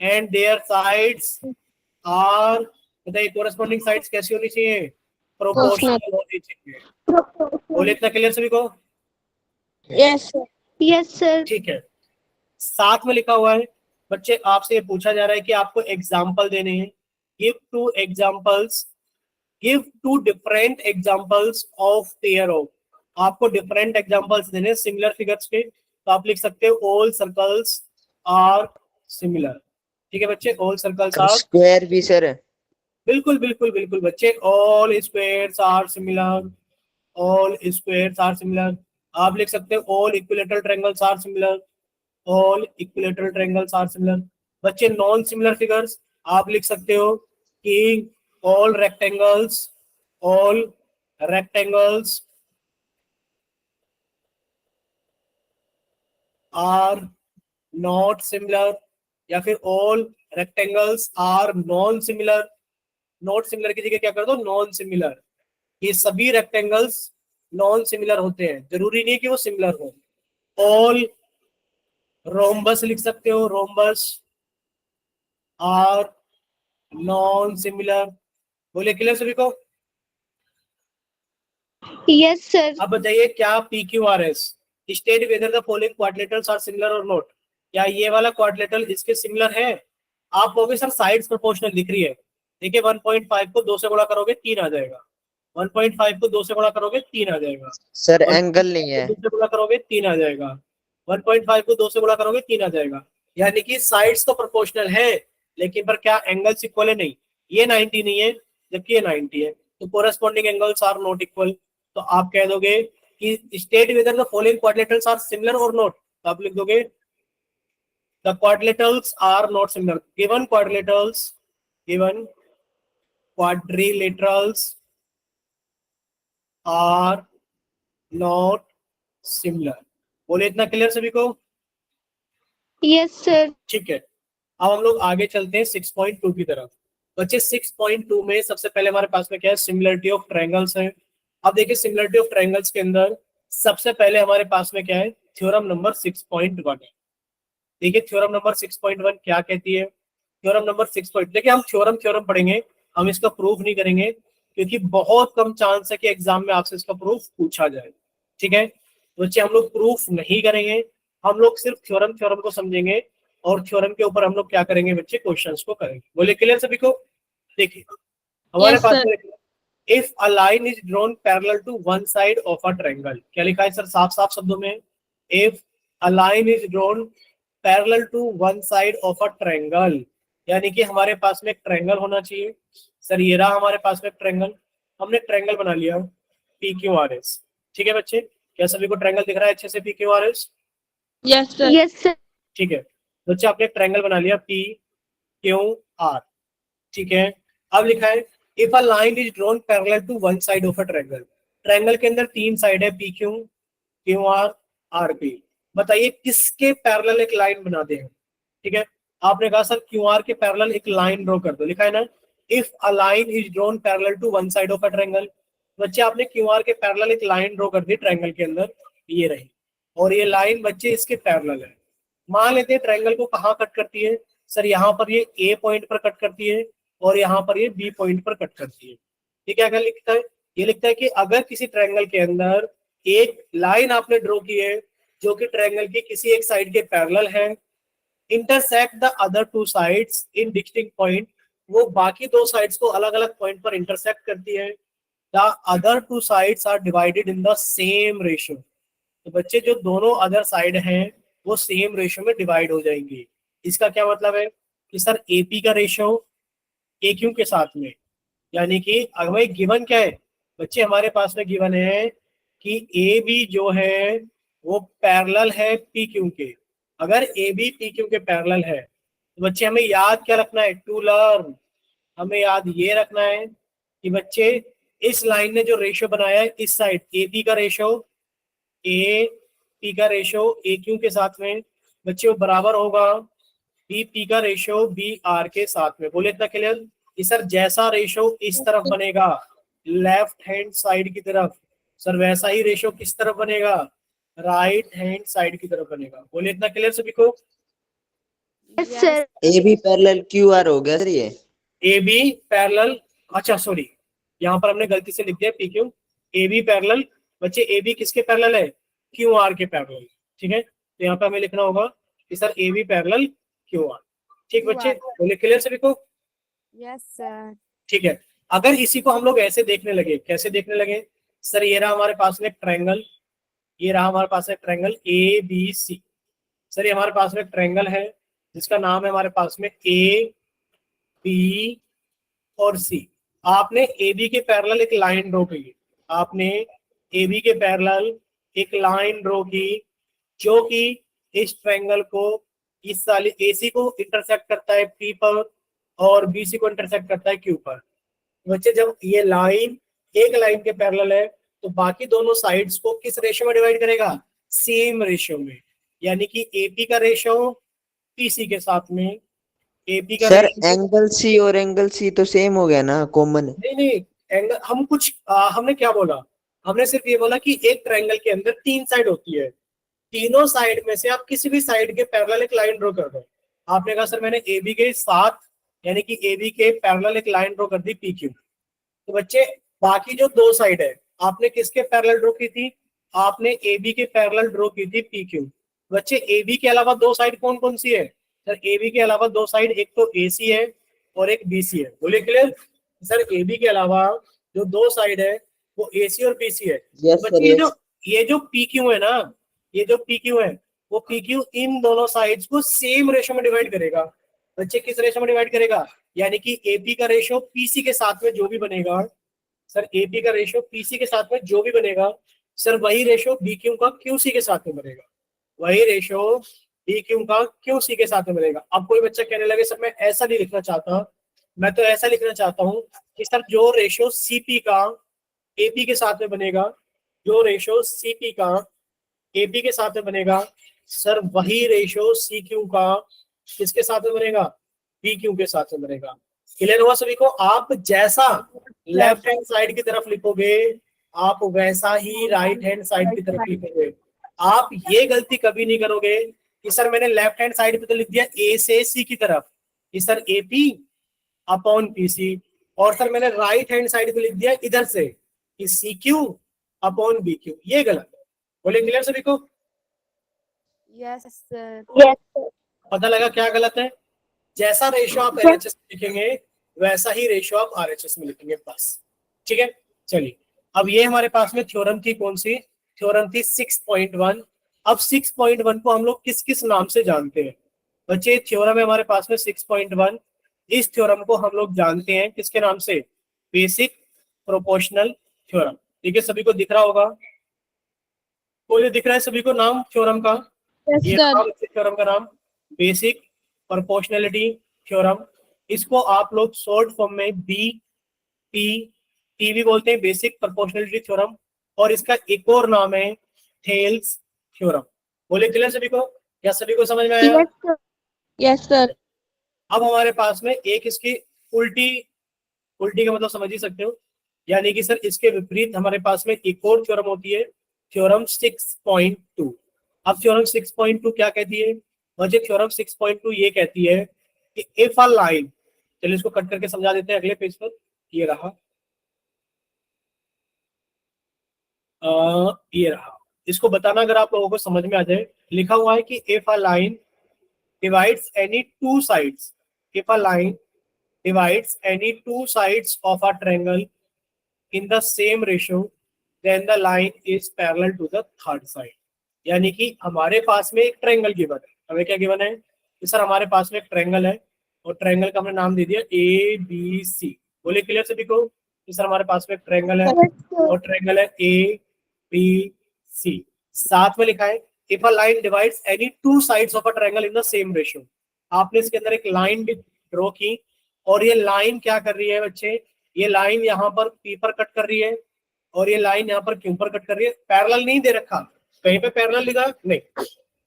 S1: and their sides are, बताइए corresponding sides कैसी होनी चाहिए? प्रोपोर्शनल होनी चाहिए। बोले इतना क्लियर सभी को?
S2: Yes sir. Yes sir.
S1: ठीक है। साथ में लिखा हुआ है बच्चे, आपसे ये पूछा जा रहा है कि आपको एग्जाम्पल देने हैं। Give two examples, give two different examples of pair of. आपको डिफरेंट एग्जाम्पल्स देने सिमिलर फिगर्स के, तो आप लिख सकते हो ऑल सर्कल्स आर सिमिलर। ठीक है बच्चे, ऑल सर्कल्स आर,
S3: स्क्वायर भी सर?
S1: बिल्कुल बिल्कुल बिल्कुल बच्चे, all squares are similar, all squares are similar. आप लिख सकते हो all equilateral triangles are similar, all equilateral triangles are similar. बच्चे नॉन सिमिलर फिगर्स आप लिख सकते हो कि all rectangles, all rectangles are not similar, या फिर all rectangles are non similar. Not similar की जगह क्या कर दो? Non similar. ये सभी रेक्टेंगल्स नॉन सिमिलर होते हैं, जरूरी नहीं कि वो सिमिलर हो। ऑल रोम्बस लिख सकते हो, रोम्बस आर नॉन सिमिलर। बोले क्लियर सभी को?
S2: Yes sir.
S1: अब बताइए क्या P Q R S, state whether the following quadrilaterals are similar और नॉट। क्या ये वाला क्वाड्रिलेटरल इसके सिमिलर है? आप कहोगे सर साइड्स प्रोपोर्शनल दिख रही है। देखिए 1.5 को 2 से गुणा करोगे 3 आ जाएगा, 1.5 को 2 से गुणा करोगे 3 आ जाएगा,
S3: सर
S1: 1.5
S3: एंगल नहीं
S1: को
S3: है।
S1: 2 से गुणा करोगे 3 आ जाएगा, 1.5 को 2 से गुणा करोगे 3 आ जाएगा। यानी कि साइड्स तो प्रोपोर्शनल है, लेकिन पर क्या एंगल्स इक्वल है? नहीं, ये 90 नहीं है जबकि ये 90 है, तो corresponding angles are not equal. तो आप कह दोगे कि state whether the following quadrilaterals are similar और नॉट, तो आप लिख दोगे the quadrilaterals are not similar. Given quadrilaterals, given quadrilaterals are not similar। बोले इतना क्लियर सभी को?
S2: Yes sir.
S1: ठीक है, अब हम लोग आगे चलते हैं 6.2 की तरफ। बच्चे 6.2 में सबसे पहले हमारे पास में क्या है? सिमिलरिटी ऑफ ट्रायंगल्स है। अब देखिए सिमिलरिटी ऑफ ट्रायंगल्स के अंदर सबसे पहले हमारे पास में क्या है? थ्योरम नंबर 6.1 है। देखिए थ्योरम नंबर 6.1 क्या कहती है? थ्योरम नंबर 6 देखिए हम थ्योरम थ्योरम पढ़ेंगे, हम इसका प्रूफ नहीं करेंगे, क्योंकि बहुत कम चांस है कि एग्जाम में आपसे इसका प्रूफ पूछा जाए। ठीक है, तो बच्चे हम लोग प्रूफ नहीं करेंगे, हम लोग सिर्फ थ्योरम थ्योरम को समझेंगे और थ्योरम के ऊपर हम लोग क्या करेंगे बच्चे? क्वेश्चंस को करेंगे। बोले क्लियर सभी को? देखिए हमारे
S2: Yes,
S1: पास
S2: sir.
S1: में if a line is drawn parallel to one side of a triangle, क्या लिखा है सर साफ साफ शब्दों में? If a line is drawn parallel to one side of a triangle, यानी कि हमारे पास में एक ट्रायंगल होना चाहिए। सर ये रहा हमारे पास में ट्रायंगल, हमने ट्रायंगल बना लिया पी क्यू आर एस। ठीक है बच्चे, क्या सभी को ट्रायंगल दिख रहा है अच्छे से? P Q R S,
S2: yes sir. Yes sir.
S1: ठीक है बच्चे, आपने ट्रायंगल बना लिया पी क्यू आर। ठीक है, अब लिखा है if a line is drawn parallel to one side of a triangle. Triangle के अंदर 3 साइड है, P Q, Q R, R P. बताइए किसके पैरेलल एक लाइन बना दे। ठीक है, आपने कहा सर क्यू आर के पैरेलल एक लाइन ड्रॉ कर दो, लिखा है ना if a line is drawn parallel to one side of a triangle. बच्चे आपने क्यू आर के पैरेलल एक लाइन ड्रॉ कर दी ट्रायंगल के अंदर, ये रही, और ये लाइन बच्चे इसके पैरेलल है। मान लेते हैं ट्रायंगल को कहाँ कट करती है? सर यहाँ पर ये ए पॉइंट पर कट करती है और यहाँ पर ये बी पॉइंट पर कट करती है। ये क्या लिखता है? ये लिखता है कि अगर किसी ट्रायंगल के अंदर एक लाइन आपने ड्रॉ की है जो कि ट्रायंगल की किसी एक साइड के पैरेलल है, intersect the other two sides in distinct point, वो बाकी दो साइड्स को अलग अलग पॉइंट पर इंटरसेक्ट करती है, the other two sides are divided in the same ratio. तो बच्चे जो दोनों अदर साइड हैं वो सेम रेशियो में डिवाइड हो जाएंगी। इसका क्या मतलब है कि सर एपी का रेशियो ए क्यू के साथ में, यानी कि अगर भाई गिवन क्या है बच्चे, हमारे पास में गिवन है कि ए बी जो है वो पैरेलल है पी क्यू के। अगर ए बी पी क्यू के पैरेलल है तो बच्चे हमें याद क्या रखना है, टू लर्न, हमें याद ये रखना है कि बच्चे इस लाइन ने जो रेशियो बनाया है इस साइड ए पी का रेशियो ए पी का रेशियो ए क्यू के साथ में बच्चे वो बराबर होगा बी पी का रेशियो बी आर के साथ में। बोले इतना क्लियर कि सर जैसा रेशियो इस तरफ बनेगा लेफ्ट हैंड साइड की तरफ, सर वैसा ही रेशियो किस तरफ बनेगा, राइट हैंड साइड की तरफ बनेगा। बोले इतना क्लियर सभी को?
S2: Yes sir.
S3: A B parallel Q R हो गया सर ये।
S1: ए बी पैरेलल, अच्छा सॉरी यहाँ पर हमने गलती से लिख दिया P Q. A B parallel, बच्चे ए बी किसके पैरेलल है, क्यू आर के पैरेलल, ठीक है। तो यहाँ पे हमें लिखना होगा कि sir A B parallel Q R. ठीक बच्चे, बोले क्लियर सभी को?
S2: Yes sir.
S1: ठीक है। अगर इसी को हम लोग ऐसे देखने लगे, कैसे देखने लगे, सर ये रहा हमारे पास में ट्रायंगल, ये रहा हमारे पास में triangle A B C. Sir ये हमारे पास में ट्रायंगल है जिसका नाम है हमारे पास में ए बी और सी। आपने ए बी के पैरेलल एक लाइन ड्रॉ की, आपने ए बी के पैरेलल एक लाइन ड्रॉ की जो कि इस ट्रायंगल को, इस साली एसी को इंटरसेक्ट करता है पी पर और बीसी को इंटरसेक्ट करता है क्यू पर। बच्चे जब ये लाइन एक लाइन के पैरेलल है तो बाकी दोनों साइड्स को किस रेशियो में डिवाइड करेगा, सेम रेशियो में, यानी कि एपी का रेशियो पीसी के साथ में, एपी का
S3: सर
S1: रेशियो,
S3: एंगल सी और एंगल सी तो सेम हो गया ना, कॉमन है।
S1: नहीं एंगल हम कुछ हमने क्या बोला, हमने सिर्फ ये बोला कि एक ट्रायंगल के अंदर तीन साइड होती है, तीनों साइड में से आप किसी भी साइड के पैरेलल एक लाइन ड्रॉ कर दो। आपने कहा सर मैंने ए बी के साथ, यानी कि ए बी के पैरेलल एक लाइन ड्रॉ कर दी पी क्यू। तो बच्चे बाकी जो दो साइड है आपने किसके पैरेलल ड्रॉ की थी, आपने ए बी के पैरेलल ड्रॉ की थी पी क्यू। बच्चे ए बी के अलावा दो साइड कौन कौन सी है, सर ए बी के अलावा दो साइड एक तो ए सी है और एक बी सी है। बोलिए क्लियर? सर ए बी के अलावा जो दो साइड है वो ए सी और बी सी है।
S3: यस
S1: बच्चे
S3: सर,
S1: ये जो पी क्यू है ना, ये जो पी क्यू है वो पी क्यू इन दोनों साइड्स को सेम रेशियो में डिवाइड करेगा। बच्चे किस रेशियो में डिवाइड करेगा, यानी कि एपी का रेशियो पीसी के साथ में जो भी बनेगा, सर एपी का रेशियो पीसी के साथ में जो भी बनेगा, सर वही रेशियो बी क्यू का क्यूसी के साथ में बनेगा, वही रेशियो बी क्यू का क्यूसी के साथ में बनेगा। अब कोई बच्चा कहने लगे सर मैं ऐसा नहीं लिखना चाहता, मैं तो ऐसा लिखना चाहता हूँ कि सर जो रेशियो सीपी का एपी के साथ में बनेगा, जो रेशियो सीपी का एपी के साथ में बनेगा, सर वही रेशियो सी क्यू का किसके साथ में बनेगा, पी क्यू के साथ में बनेगा। क्लियर हुआ सभी को? आप जैसा लेफ्ट हैंड साइड की तरफ लिखोगे आप वैसा ही राइट हैंड साइड की तरफ लिखोगे। आप ये गलती कभी नहीं करोगे कि सर मैंने लेफ्ट हैंड साइड पे तो लिख दिया ए से सी की तरफ कि सर एपी अपॉन पीसी, और सर मैंने राइट हैंड साइड पे लिख दिया इधर से कि C Q upon B Q. ये गलत है। बोले क्लियर सभी को?
S2: Yes sir.
S1: पता लगा क्या गलत है? जैसा रेशियो आप एलएचएस में लिखेंगे वैसा ही रेशियो आप आरएचएस में लिखेंगे, बस। ठीक है, चलिए अब ये हमारे पास में थ्योरम थी, कौन सी थ्योरम थी, 6.1। अब 6.1 को हम लोग किस किस नाम से जानते हैं बच्चे? थ्योरम है हमारे पास में 6.1। इस थ्योरम को हम लोग जानते हैं किसके नाम से, बेसिक प्रोपोर्शनल थ्योरम। ठीक है, सभी को दिख रहा होगा, कोई दिख रहा है सभी को नाम थ्योरम का? ये थ्योरम का नाम बेसिक प्रोपोर्शनलिटी थ्योरम। इसको आप लोग शॉर्ट फॉर्म में बी पी टी भी बोलते हैं, बेसिक प्रोपोर्शनलिटी थ्योरम। और इसका एक और नाम है थेल्स थ्योरम। बोले क्लियर सभी को? क्या सभी को समझ में आया?
S2: Yes sir.
S1: अब हमारे पास में एक इसकी उल्टी, उल्टी का मतलब समझ ही सकते हो, यानी कि सर इसके विपरीत हमारे पास में एक और थ्योरम होती है, थ्योरम 6.2। अब थ्योरम 6.2 क्या कहती है मुझे? थ्योरम 6.2 ये कहती है कि इफ अ लाइन, चलिए इसको कट करके समझा देते हैं अगले पेज पर। ये रहा, ये रहा, इसको बताना अगर आप लोगों को समझ में आ जाए, लिखा हुआ है कि if a line divides any two sides, if a line divides any two sides of a triangle in the same ratio, then the line is parallel to the third side. यानी कि हमारे पास में एक ट्रायंगल गिवन है, हमें क्या given है कि सर हमारे पास में एक ट्रायंगल है और ट्रायंगल का हमने नाम दे दिया ए बी सी। बोले क्लियर सभी को कि सर हमारे पास में एक ट्रायंगल है और ट्रायंगल है ए बी सी। साथ में लिखा है if a line divides any two sides of a triangle in the same ratio. आपने इसके अंदर एक लाइन भी ड्रॉ की और ये लाइन क्या कर रही है बच्चे, ये लाइन यहाँ पर पी पर कट कर रही है और ये लाइन यहाँ पर क्यू पर कट कर रही है। पैरेलल नहीं दे रखा, कहीं पे पैरेलल लिखा नहीं,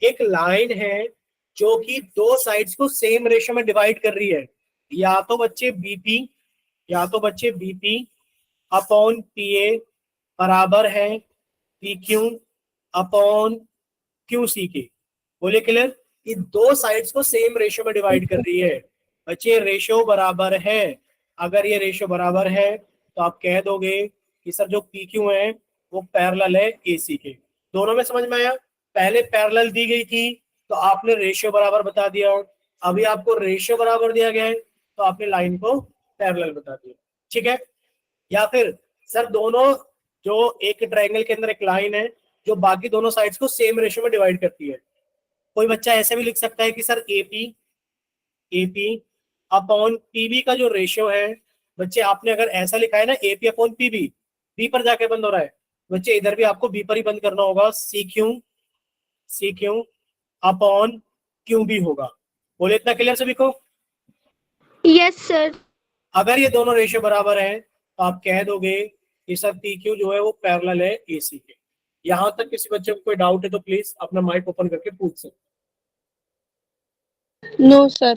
S1: एक लाइन है जो कि दो साइड्स को सेम रेशियो में डिवाइड कर रही है। या तो बच्चे बीपी अपॉन पीए बराबर है P Q upon Q C के। बोले क्लियर, ये दो साइड्स को सेम रेशियो में डिवाइड कर रही है। बच्चे रेशियो बराबर है, अगर ये रेशियो बराबर है तो आप कह दोगे कि सर जो पी क्यू है वो पैरेलल है एसी के। दोनों में समझ में आया? पहले पैरेलल दी गई थी तो आपने रेशियो बराबर बता दिया, अभी आपको रेशियो बराबर दिया गया है तो आपने लाइन को पैरेलल बता दिया। ठीक है, या फिर सर दोनों जो एक ट्रायंगल के अंदर एक लाइन है जो बाकी दोनों साइड्स को सेम रेशियो में डिवाइड करती है। कोई बच्चा ऐसे भी लिख सकता है कि सर एपी अपॉन पीबी का जो रेशियो है, बच्चे आपने अगर ऐसा लिखा है ना एपी अपॉन पीबी, बी पर जाके बंद हो रहा है, बच्चे इधर भी आपको बी पर ही बंद करना होगा, C Q upon Q B होगा। बोले इतना क्लियर सभी को?
S2: Yes sir.
S1: अगर ये दोनों रेशियो बराबर है तो आप कह दोगे कि सर पी क्यू जो है वो पैरेलल है एसी के। यहां तक किसी बच्चे को कोई डाउट है तो प्लीज अपना माइक ओपन करके पूछ सकते।
S2: No sir.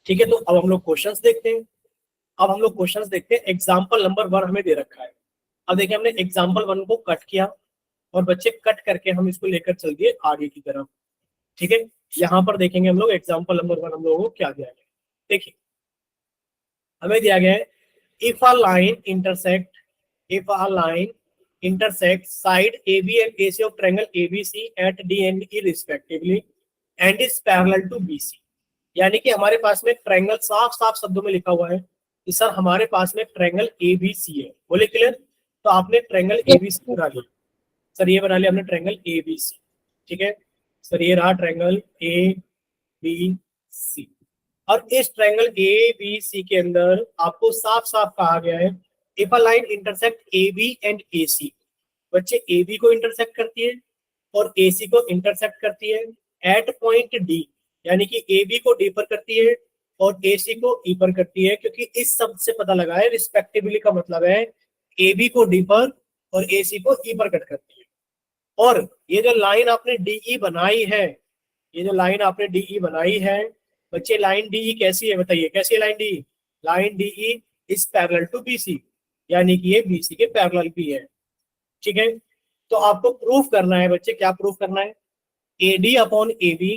S1: ठीक है, तो अब हम लोग क्वेश्चंस देखते हैं। एग्जाम्पल नंबर 1 हमें दे रखा है। अब देखिए हमने एग्जाम्पल 1 को कट किया और बच्चे कट करके हम इसको लेकर चल दिए आगे की तरफ। ठीक है, यहाँ पर देखेंगे हम लोग एग्जाम्पल नंबर 1 हम लोगों को क्या दिया गया। देखिए हमें दिया गया है if a line intersect side AB and AC of triangle ABC at D and E respectively and is parallel to BC। यानी कि हमारे पास में ट्रायंगल, साफ साफ शब्दों में लिखा हुआ है कि सर हमारे पास में ट्रायंगल ABC है। बोले क्लियर? तो आपने ट्रायंगल ABC बना लिया। सर ये बना लिया हमने ट्रायंगल ABC। ठीक है सर, ये रहा ट्रायंगल ABC और इस ट्रायंगल ABC के अंदर आपको साफ साफ कहा गया है if a line intersect AB and AC। बच्चे AB को इंटरसेक्ट करती है और AC को इंटरसेक्ट करती है एट पॉइंट D, यानी कि AB को D पर करती है और AC को E पर करती है, क्योंकि इस शब्द से पता लगा है रिस्पेक्टिवली का मतलब है AB को D पर और AC को E पर कट करती है। और ये जो लाइन आपने DE बनाई है, बच्चे लाइन DE कैसी है बताइए, कैसी है line DE? Line DE is parallel to BC, यानी कि ये BC के पैरेलल भी है। ठीक है, तो आपको प्रूफ करना है बच्चे, क्या प्रूफ करना है? AD अपॉन AB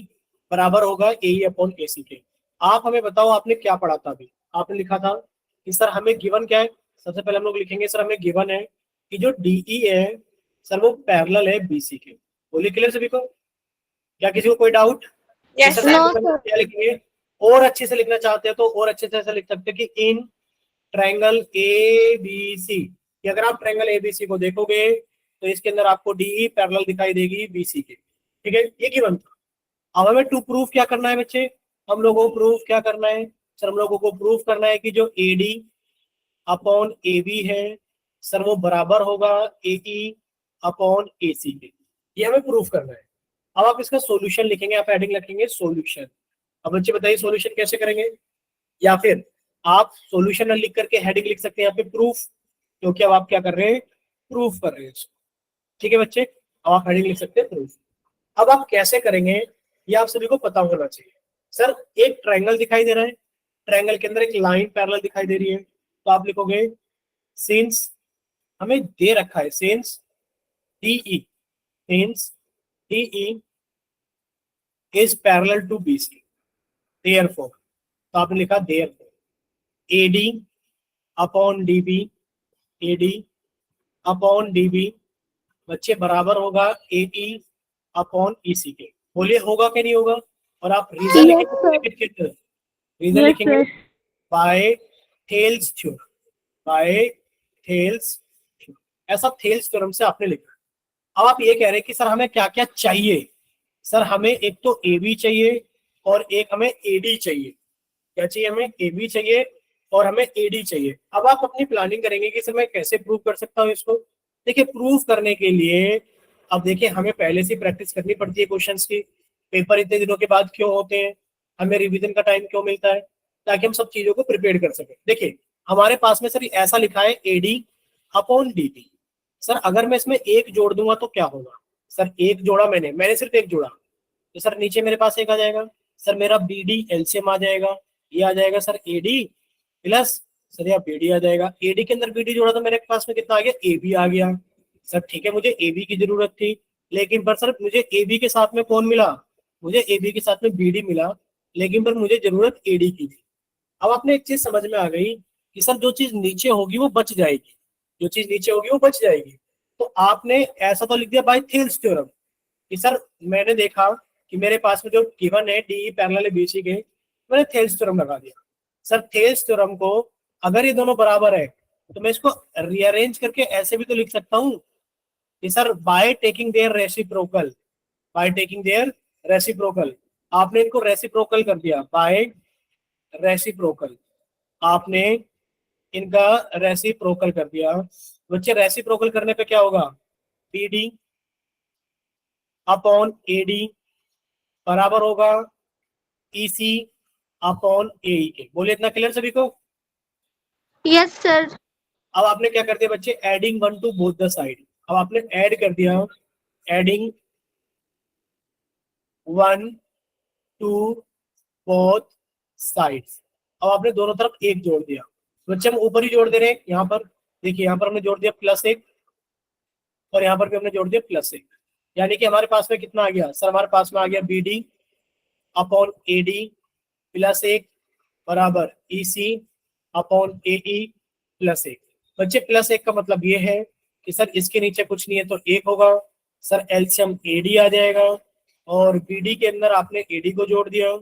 S1: बराबर होगा AE अपॉन AC के। आप हमें बताओ आपने क्या पढ़ा था अभी? आपने लिखा था कि सर हमें गिवन क्या है। सबसे पहले हम लोग लिखेंगे सर हमें गिवन है कि जो DE है सर वो पैरेलल है BC के। बोलिए क्लियर सभी को? क्या किसी को कोई डाउट?
S2: यस नो
S1: क्या लिखेंगे? और अच्छे से लिखना चाहते हैं तो और अच्छे से ऐसा लिख सकते हैं कि इन ट्रायंगल ABC, कि अगर आप ट्रायंगल ABC को देखोगे तो इसके अंदर आपको DE पैरेलल दिखाई देगी BC के। ठीक है, ये गिवन था। अब हमें टू प्रूफ क्या करना है बच्चे? हम लोगों को प्रूफ क्या करना है सर? हम लोगों को प्रूफ करना है कि जो AD अपॉन AB है सर वो बराबर होगा AE अपॉन AC के। ये हमें प्रूफ करना है। अब आप इसका सॉल्यूशन लिखेंगे, आप हेडिंग लिखेंगे सॉल्यूशन। अब बच्चे बताइए सॉल्यूशन कैसे करेंगे? या फिर आप सॉल्यूशन लिख करके हेडिंग लिख सकते हैं यहाँ पे प्रूफ, क्योंकि अब आप क्या कर रहे हैं? प्रूफ कर रहे हैं। ठीक है बच्चे, अब आप हेडिंग लिख सकते हैं प्रूफ। अब आप कैसे करेंगे ये आप सभी को पता होना चाहिए। सर एक ट्रायंगल दिखाई दे रहा है, ट्रायंगल के अंदर एक लाइन पैरेलल दिखाई दे रही है, तो आप लिखोगे सिंस, हमें दे रखा है since DE is parallel to BC, therefore, तो आपने लिखा therefore AD upon DB AD upon DB बच्चे बराबर होगा AE अपॉन EC के। बोलिए होगा कि नहीं होगा? और आप रीजन
S2: Yes,
S1: लिखेंगे
S2: sir.
S1: ब्रैकेट के अंदर, रीजन
S2: Yes,
S1: लिखेंगे
S2: sir.
S1: By Thales theorem, by Thales theorem, ऐसा थेल्स थ्योरम से आपने लिखा। अब आप ये कह रहे हैं कि सर हमें क्या क्या चाहिए? सर हमें एक तो AB चाहिए और एक हमें AD चाहिए। क्या चाहिए? हमें AB चाहिए और हमें AD चाहिए। अब आप अपनी प्लानिंग करेंगे कि सर मैं कैसे प्रूव कर सकता हूँ इसको। देखिए प्रूव करने के लिए अब देखिए हमें पहले से प्रैक्टिस करनी पड़ती है क्वेश्चंस की। पेपर इतने दिनों के बाद क्यों होते हैं, हमें रिवीजन का टाइम क्यों मिलता है, ताकि हम सब चीजों को प्रिपेयर कर सकें। देखिए हमारे पास में सर ऐसा लिखा है AD अपॉन DB। सर अगर मैं इसमें एक जोड़ दूंगा तो क्या होगा? सर एक जोड़ा मैंने सिर्फ एक जोड़ा, तो सर नीचे मेरे पास एक आ जाएगा। सर मेरा BD LCM आ जाएगा, ये आ जाएगा सर AD प्लस सर यहाँ BD आ जाएगा। AD के अंदर BD जोड़ा तो मेरे पास में कितना आ गया? AB आ गया। सर ठीक है, मुझे AB की जरूरत थी, लेकिन पर सर मुझे AB के साथ में कौन मिला? मुझे AB के साथ में BD मिला, लेकिन पर मुझे जरूरत AD की थी। अब आपने एक चीज समझ में आ गई कि सर जो चीज नीचे होगी वो बच जाएगी, जो चीज नीचे होगी वो बच जाएगी। तो आपने ऐसा तो लिख दिया बाय थेल्स थ्योरम कि सर मैंने देखा कि मेरे पास में जो गिवन है DE पैरेलल BC के, मैंने थेल्स थ्योरम लगा दिया। सर थेल्स थ्योरम को अगर ये दोनों बराबर है तो मैं इसको रीअरेंज करके ऐसे भी तो लिख सकता हूँ कि sir by taking their reciprocal, by taking their reciprocal. आपने इनको रेसिप्रोकल कर दिया, बाय रेसिप्रोकल, आपने इनका रेसिप्रोकल कर दिया। बच्चे रेसिप्रोकल करने पे क्या होगा? BD अपॉन AD बराबर होगा EC अपॉन AE के। बोलिए इतना क्लियर सभी को?
S2: Yes, sir.
S1: अब आपने क्या कर दिया बच्चे? Adding one two both the side. अब आपने ऐड कर दिया, adding one two both sides. अब आपने दोनों तरफ एक जोड़ दिया। बच्चे हम ऊपर ही जोड़ दे रहे हैं, यहाँ पर देखिए, यहाँ पर हमने जोड़ दिया +1 और यहाँ पर भी हमने जोड़ दिया +1, यानी कि हमारे पास में कितना आ गया? सर हमारे पास में आ गया BD अपॉन AD +1 बराबर EC अपॉन AE +1। बच्चे +1 का मतलब ये है कि सर इसके नीचे कुछ नहीं है तो 1 होगा। सर एलसीएम AD आ जाएगा और BD के अंदर आपने AD को जोड़ दिया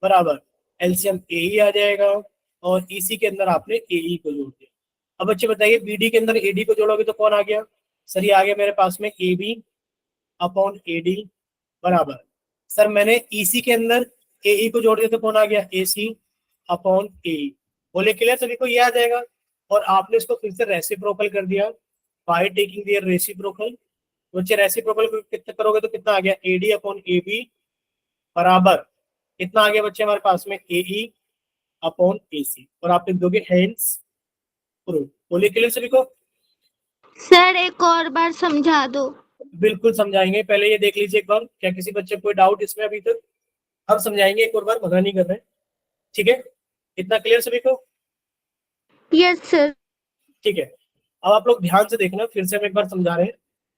S1: बराबर एलसीएम AE आ जाएगा और EC के अंदर आपने AE को जोड़ दिया। अब बच्चे बताइए BD के अंदर AD को जोड़ोगे तो कौन आ गया? सर ये आ गया मेरे पास में AB अपॉन AD बराबर, सर मैंने EC के अंदर AE को जोड़ दिया तो कौन आ गया? AC upon AE। बोले क्लियर सभी को? ये आ जाएगा। और आपने इसको फिर से रेसिप्रोकल कर दिया बाय टेकिंग दियर रेसिप्रोकल। बच्चे रेसिप्रोकल कितना करोगे तो कितना आ गया? AD अपॉन AB बराबर कितना आ गया बच्चे हमारे पास में? AE upon AC। और आप लिख दोगे हेंस प्रूफ। बोले क्लियर सभी को?
S2: सर एक और बार समझा दो।
S1: बिल्कुल समझाएंगे, पहले ये देख लीजिए एक बार, क्या किसी बच्चे को कोई डाउट इसमें अभी तक? हम समझाएंगे एक और बार, मना नहीं कर रहे हैं, ठीक है? इतना क्लियर सभी को?
S2: Yes, sir.
S1: ठीक है। अब आप लोग ध्यान से देखना, फिर से हम एक बार समझा रहे हैं।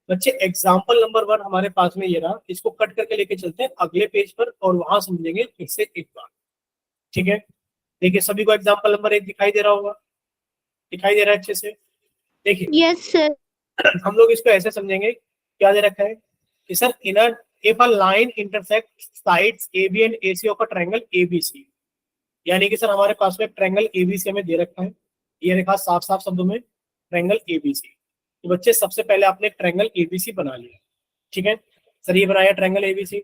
S1: बच्चे एग्जाम्पल नंबर 1 हमारे पास में ये रहा, इसको कट करके लेके चलते हैं अगले पेज पर और वहां समझेंगे फिर से एक बार, ठीक है? देखिए सभी को एग्जाम्पल नंबर 1 दिखाई दे रहा होगा, दिखाई दे रहा है अच्छे से? देखिए
S2: Yes, sir.
S1: हम लोग इसको ऐसे समझेंगे, क्या दे रखा है कि sir inner if a line intersect sides AB and AC of a triangle ABC, यानी कि सर हमारे पास में ट्रायंगल ABC हमें दे रखा है, ये लिखा साफ साफ शब्दों में ट्रायंगल ABC। तो बच्चे सबसे पहले आपने ट्रायंगल ABC बना लिया, ठीक है? सर ये बनाया ट्रायंगल ABC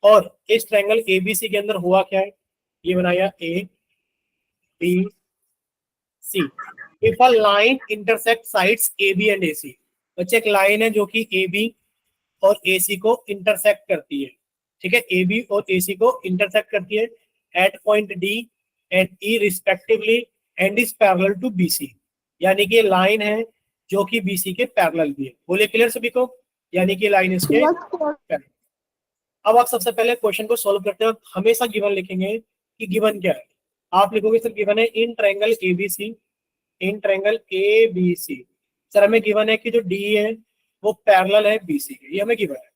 S1: और इस ट्रायंगल ABC के अंदर हुआ क्या है? ये बनाया ABC। If a line intersect sides AB and AC, बच्चे एक लाइन है जो कि AB और AC को इंटरसेक्ट करती है, ठीक है? AB और AC को इंटरसेक्ट करती है at point D and E respectively and is parallel to BC, यानी कि लाइन है जो कि BC के पैरेलल भी है। बोले क्लियर सभी को? यानी कि लाइन इसके
S2: Yes, sir.
S1: पैरेलल। अब आप सबसे पहले क्वेश्चन को सॉल्व करते वक्त हमेशा गिवन लिखेंगे कि गिवन क्या है। आप लिखोगे सर गिवन है in triangle ABC, in triangle ABC sir हमें गिवन है कि जो D है वो पैरेलल है BC के, ये हमें गिवन है।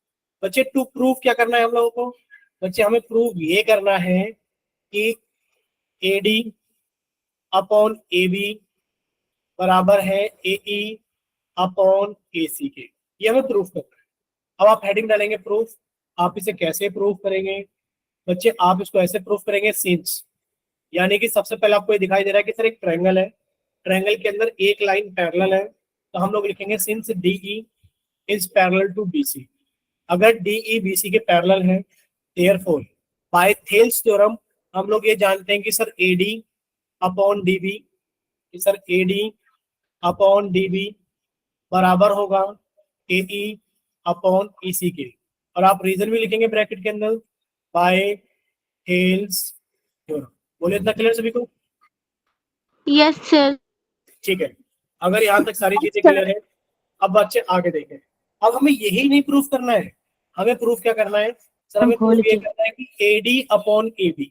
S1: बच्चे टू प्रूव क्या करना है हम लोगों को? बच्चे हमें प्रूव ये करना है कि AD अपॉन AB बराबर है AE अपॉन AC के। ये हमें प्रूफ करना है। अब आप हेडिंग डालेंगे प्रूफ। आप इसे कैसे प्रूफ करेंगे बच्चे? आप इसको ऐसे प्रूफ करेंगे सिंस, यानी कि सबसे पहले आपको ये दिखाई दे रहा है कि सर एक ट्रायंगल है, ट्रायंगल के अंदर एक लाइन पैरेलल है, तो हम लोग लिखेंगे since DE is parallel to BC। अगर DE BC के पैरेलल है, देयरफॉर बाय थेल्स थ्योरम हम लोग ये जानते हैं कि sir AD upon DB, sir AD upon DB बराबर होगा AE अपॉन EC के। और आप रीजन भी लिखेंगे ब्रैकेट के अंदर, बाय थेल्स थ्योरम। बोले इतना क्लियर सभी को?
S2: Yes sir.
S1: ठीक है, अगर यहाँ तक सारी चीजें
S2: अच्छा।
S1: क्लियर है, अब बच्चे आगे देखें। अब हमें यही नहीं प्रूफ करना है, हमें प्रूफ क्या करना है? सर हमें प्रूफ ये करना है कि AD अपॉन AB।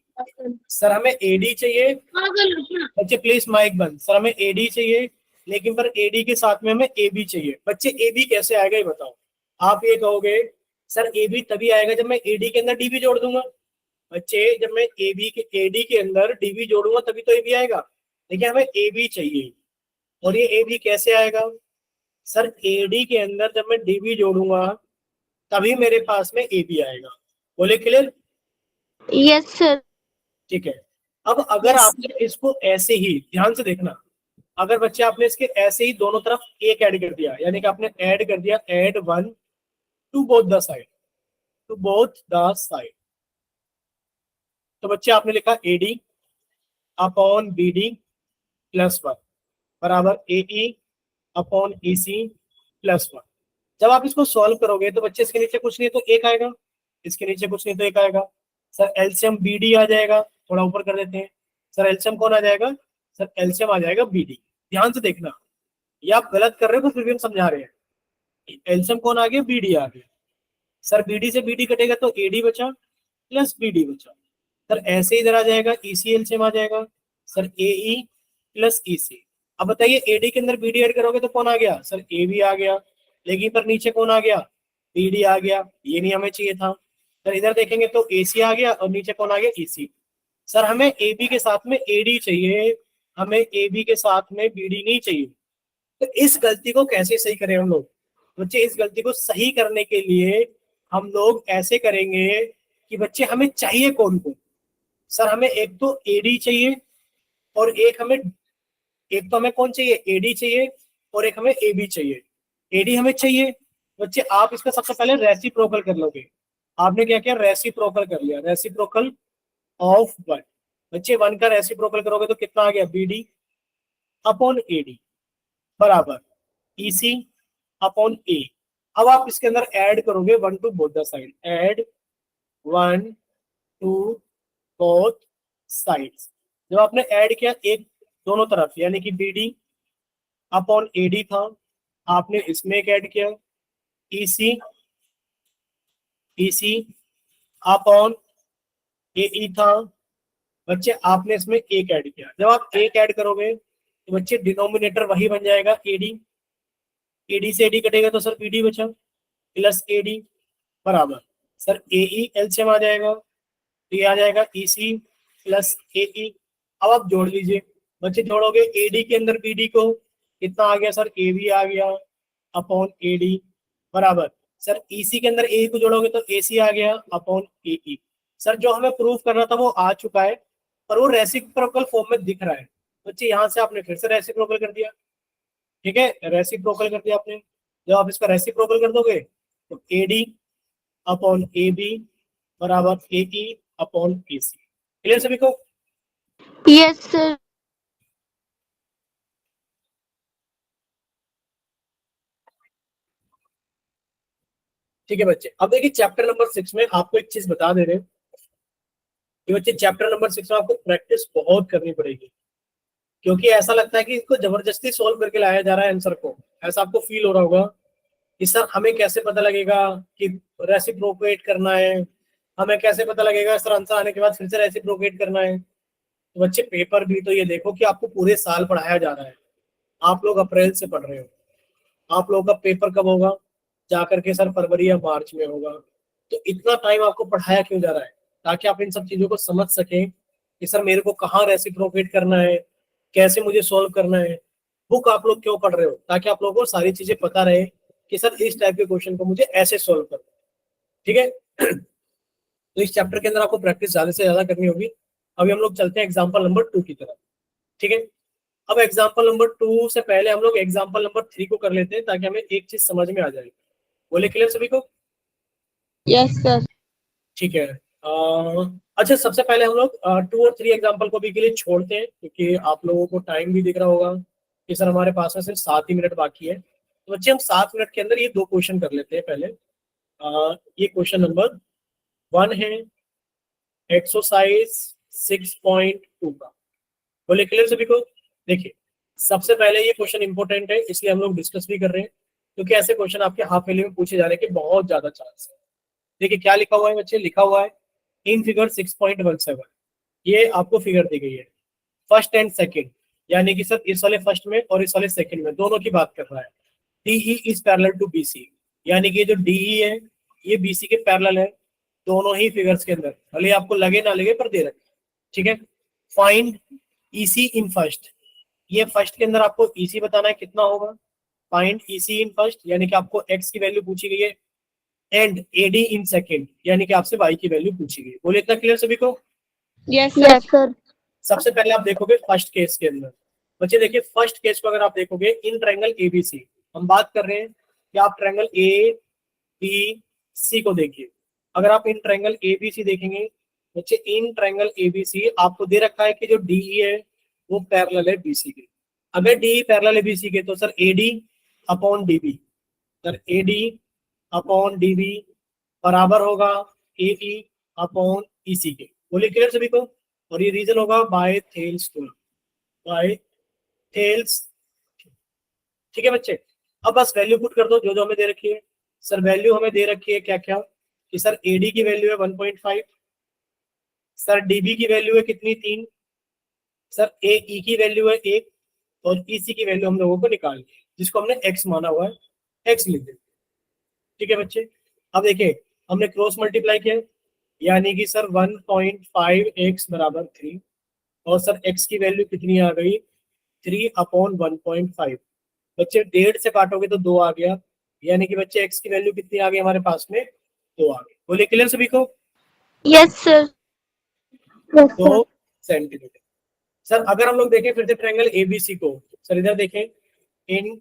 S1: सर हमें AD चाहिए, बच्चे प्लीज माइक बंद। सर हमें AD चाहिए, लेकिन पर AD के साथ में हमें AB चाहिए। बच्चे AB कैसे आएगा ये बताओ? आप ये कहोगे सर AB तभी आएगा जब मैं AD के अंदर DB जोड़ दूंगा। बच्चे जब मैं AD के अंदर DB जोड़ूंगा तभी तो AB आएगा, लेकिन हमें AB चाहिए। और ये AB कैसे आएगा? सर AD के अंदर जब मैं DB जोड़ूंगा तभी मेरे पास में AB आएगा। बोले क्लियर?
S2: Yes sir.
S1: ठीक है। अब अगर आपने इसको ऐसे ही ध्यान से देखना, अगर बच्चे आपने इसके ऐसे ही दोनों तरफ एक ऐड कर दिया, यानी कि आपने ऐड कर दिया add 1 to both the side, to both the side, तो बच्चे आपने लिखा AD अपॉन BD प्लस 1 बराबर AE अपॉन EC प्लस 1। जब आप इसको सॉल्व करोगे तो बच्चे इसके नीचे कुछ नहीं तो एक आएगा, इसके नीचे कुछ नहीं तो एक आएगा। सर एलसीएम BD आ जाएगा, थोड़ा ऊपर कर देते हैं। सर एलसीएम कौन आ जाएगा? सर एलसीएम आ जाएगा BD। ध्यान से देखना, ये आप गलत कर रहे हो फिर भी हम समझा रहे हैं। एलसीएम कौन आ गया? BD आ गया। सर BD से BD कटेगा तो AD बचा प्लस BD बचा। सर ऐसे इधर आ जाएगा EC एलसीएम आ जाएगा, सर AE प्लस EC। अब बताइए AD के अंदर BD ऐड करोगे तो कौन आ गया? सर AB आ गया, लेकिन पर नीचे कौन आ गया? BD आ गया। ये नहीं हमें चाहिए था। सर इधर देखेंगे तो AC आ गया और नीचे कौन आ गया? EC। सर हमें AB के साथ में AD चाहिए, हमें AB के साथ में BD नहीं चाहिए। तो इस गलती को कैसे सही करें हम लोग? बच्चे इस गलती को सही करने के लिए हम लोग ऐसे करेंगे कि बच्चे हमें चाहिए कौन को? सर हमें एक तो AD चाहिए और एक तो हमें कौन चाहिए? AD चाहिए और एक हमें AB चाहिए। AD हमें चाहिए, बच्चे आप इसका सबसे पहले रेसिप्रोकल कर लोगे। आपने क्या किया? रेसिप्रोकल कर लिया, रेसिप्रोकल ऑफ 1। बच्चे 1 का रेसिप्रोकल करोगे तो कितना आ गया? BD अपॉन AD बराबर EC अपॉन A। अब आप इसके अंदर ऐड करोगे 1 to both the side, add 1 to both sides. जब आपने ऐड किया एक दोनों तरफ, यानी कि BD अपॉन AD था, आपने इसमें एक ऐड किया EC अपॉन AE था, बच्चे आपने इसमें एक ऐड किया। जब आप एक ऐड करोगे तो बच्चे डिनोमिनेटर वही बन जाएगा AD से AD कटेगा तो सर BD बचा प्लस AD बराबर सर AE एलसीएम आ जाएगा, तो ये आ जाएगा EC प्लस AE। अब आप जोड़ लीजिए, बच्चे जोड़ोगे AD के अंदर BD को, कितना आ गया? सर AB आ गया अपॉन AD बराबर सर EC के अंदर AE को जोड़ोगे तो AC आ गया अपॉन AE। सर जो हमें प्रूफ करना था वो आ चुका है, पर वो रेसिप्रोकल फॉर्म में दिख रहा है। बच्चे यहाँ से आपने फिर से रेसिप्रोकल कर दिया, ठीक है, रेसिप्रोकल कर दिया आपने। जब आप इसका रेसिप्रोकल कर दोगे तो AD अपॉन AB बराबर AE अपॉन AC। क्लियर सभी को?
S2: Yes sir.
S1: ठीक है बच्चे, अब देखिए चैप्टर नंबर 6 में आपको एक चीज बता दे रहे हैं कि बच्चे चैप्टर नंबर 6 में आपको प्रैक्टिस बहुत करनी पड़ेगी, क्योंकि ऐसा लगता है कि इसको जबरदस्ती सोल्व करके लाया जा रहा है आंसर को। ऐसा आपको फील हो रहा होगा कि सर हमें कैसे पता लगेगा कि रेसिप्रोकेट करना है, हमें कैसे पता लगेगा सर आंसर आने के बाद फिर से रेसिप्रोकेट करना है। तो बच्चे पेपर भी तो ये देखो कि आपको पूरे साल पढ़ाया जा रहा है, आप लोग अप्रैल से पढ़ रहे हो, आप लोगों का पेपर कब होगा? जाकर के सर फरवरी या मार्च में होगा। तो इतना टाइम आपको पढ़ाया क्यों जा रहा है? ताकि आप इन सब चीजों को समझ सकें कि सर मेरे को कहाँ रेसिप्रोकेट करना है, कैसे मुझे सोल्व करना है। बुक आप लोग क्यों पढ़ रहे हो, ताकि आप लोगों को सारी चीजें पता रहे कि सर इस टाइप के क्वेश्चन को मुझे ऐसे सॉल्व करना है, ठीक है। तो इस चैप्टर के अंदर आपको प्रैक्टिस ज्यादा से ज्यादा करनी होगी। अभी हम लोग चलते हैं एग्जाम्पल नंबर 2 की तरफ, ठीक है। अब एग्जाम्पल नंबर 2 से पहले हम लोग एग्जाम्पल नंबर 3 को कर लेते हैं, ताकि हमें एक चीज समझ में आ जाए। बोले क्लियर सभी को?
S2: Yes sir.
S1: ठीक है। अच्छा, सबसे पहले हम लोग 2 और 3 एग्जाम्पल को भी के लिए छोड़ते हैं, क्योंकि आप लोगों को टाइम भी दिख रहा होगा कि सर हमारे पास में सिर्फ 7 ही मिनट बाकी है। तो बच्चे हम 7 मिनट के अंदर ये 2 क्वेश्चन कर लेते हैं पहले। ये क्वेश्चन नंबर 1 है, एक्सरसाइज 6.2 का। बोले क्लियर सभी को? देखिए, सबसे पहले ये क्वेश्चन इंपॉर्टेंट है, इसलिए हम लोग डिस्कस भी कर रहे हैं, क्योंकि ऐसे क्वेश्चन आपके हाफ वैल्यू में पूछे जाने के बहुत ज्यादा चांस है। देखिए क्या लिखा हुआ है बच्चे, लिखा हुआ है इन फिगर 6.17, ये आपको फिगर दी गई है फर्स्ट एंड सेकंड, यानी कि सर इस वाले फर्स्ट में और इस वाले सेकंड में दोनों की बात कर रहा है। DE is parallel to BC, यानी कि जो DE है ये BC के पैरेलल है, दोनों ही फिगर्स के अंदर, भले आपको लगे ना लगे पर दे रखे, ठीक है। फाइंड EC इन फर्स्ट, ये फर्स्ट के अंदर आपको EC बताना है कितना होगा। फाइंड EC इन फर्स्ट, यानी कि आपको X की वैल्यू पूछी गई है, एंड AD इन सेकंड, यानी कि आपसे Y की वैल्यू पूछी गई। बोले इतना क्लियर सभी को?
S2: Yes
S4: yes sir.
S1: सबसे पहले आप देखोगे फर्स्ट केस के अंदर, बच्चे देखिए फर्स्ट केस को अगर आप देखोगे इन ट्रायंगल ABC, हम बात कर रहे हैं कि आप ट्रायंगल ABC को देखिए। अगर आप इन ट्रायंगल ABC देखेंगे बच्चे, इन ट्रायंगल ABC आपको दे रखा है कि जो DE है वो पैरेलल है BC के। अगर DE पैरेलल है BC के तो sir AD upon DB, sir AD upon DB बराबर होगा AE अपॉन EC के। बोलिए क्लियर सभी को? और ये रीजन होगा by Thales rule, by Thales, ठीक है बच्चे। अब बस वैल्यू पुट कर दो जो जो हमें दे रखी है। सर वैल्यू हमें दे रखी है क्या क्या, कि सर AD की वैल्यू है 1.5, सर DB की वैल्यू है कितनी 3, सर AE की वैल्यू है 1, और EC की वैल्यू हम लोगों को निकालनी है, जिसको हमने X माना हुआ है, X लिख देते, ठीक है बच्चे। अब देखिए हमने क्रॉस मल्टीप्लाई किया, यानी कि सर 1.5x बराबर 3, और सर x की वैल्यू कितनी आ गई 3 अपॉन 1.5। बच्चे 1.5 से काटोगे तो 2 आ गया, यानी कि बच्चे x की वैल्यू कितनी आ गई हमारे पास में 2 आ गई। बोलिए क्लियर सभी को?
S4: Yes sir.
S1: 2 सेंटीमीटर। सर अगर हम लोग देखें फिर से ट्रायंगल ABC को, सर इधर देखें इन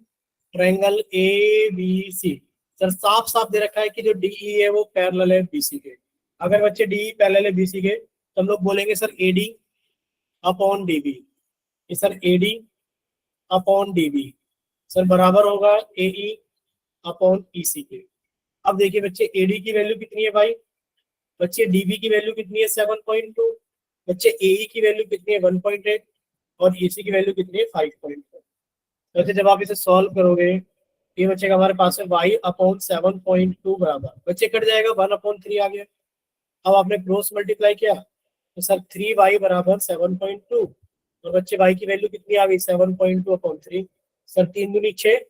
S1: ट्रायंगल ABC, सर साफ साफ दे रखा है कि जो DE है वो पैरेलल है BC के। अगर बच्चे DE पैरेलल है BC के तो हम लोग बोलेंगे sir AD upon DB, sir AD upon DB sir बराबर होगा AE अपॉन EC के। अब देखिए बच्चे AD की वैल्यू कितनी है भाई, बच्चे DB की वैल्यू कितनी है 7.2, बच्चे AE की वैल्यू कितनी है 1.8, और EC की वैल्यू कितनी है 5.4। वैसे जब आप इसे सॉल्व करोगे ये बच्चे हमारे पास है y अपॉन 7.2 बराबर, बच्चे कट जाएगा 1/3 आ गया। अब आपने क्रॉस मल्टीप्लाई किया तो सर 3y बराबर 7.2, और बच्चे y की वैल्यू कितनी आ गई 7.2 अपॉन 3, सर 3 दूनी 6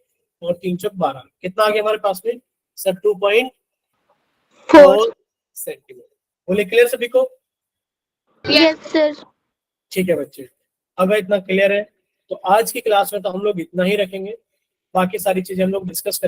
S1: और 3 चौक 12, कितना आ गया हमारे पास में सर 2.4 सेंटीमीटर। बोले क्लियर सभी को?
S4: Yes sir.
S1: ठीक है बच्चे, अगर इतना क्लियर है तो आज की क्लास में तो हम लोग इतना ही रखेंगे, बाकी सारी चीजें हम लोग डिस्कस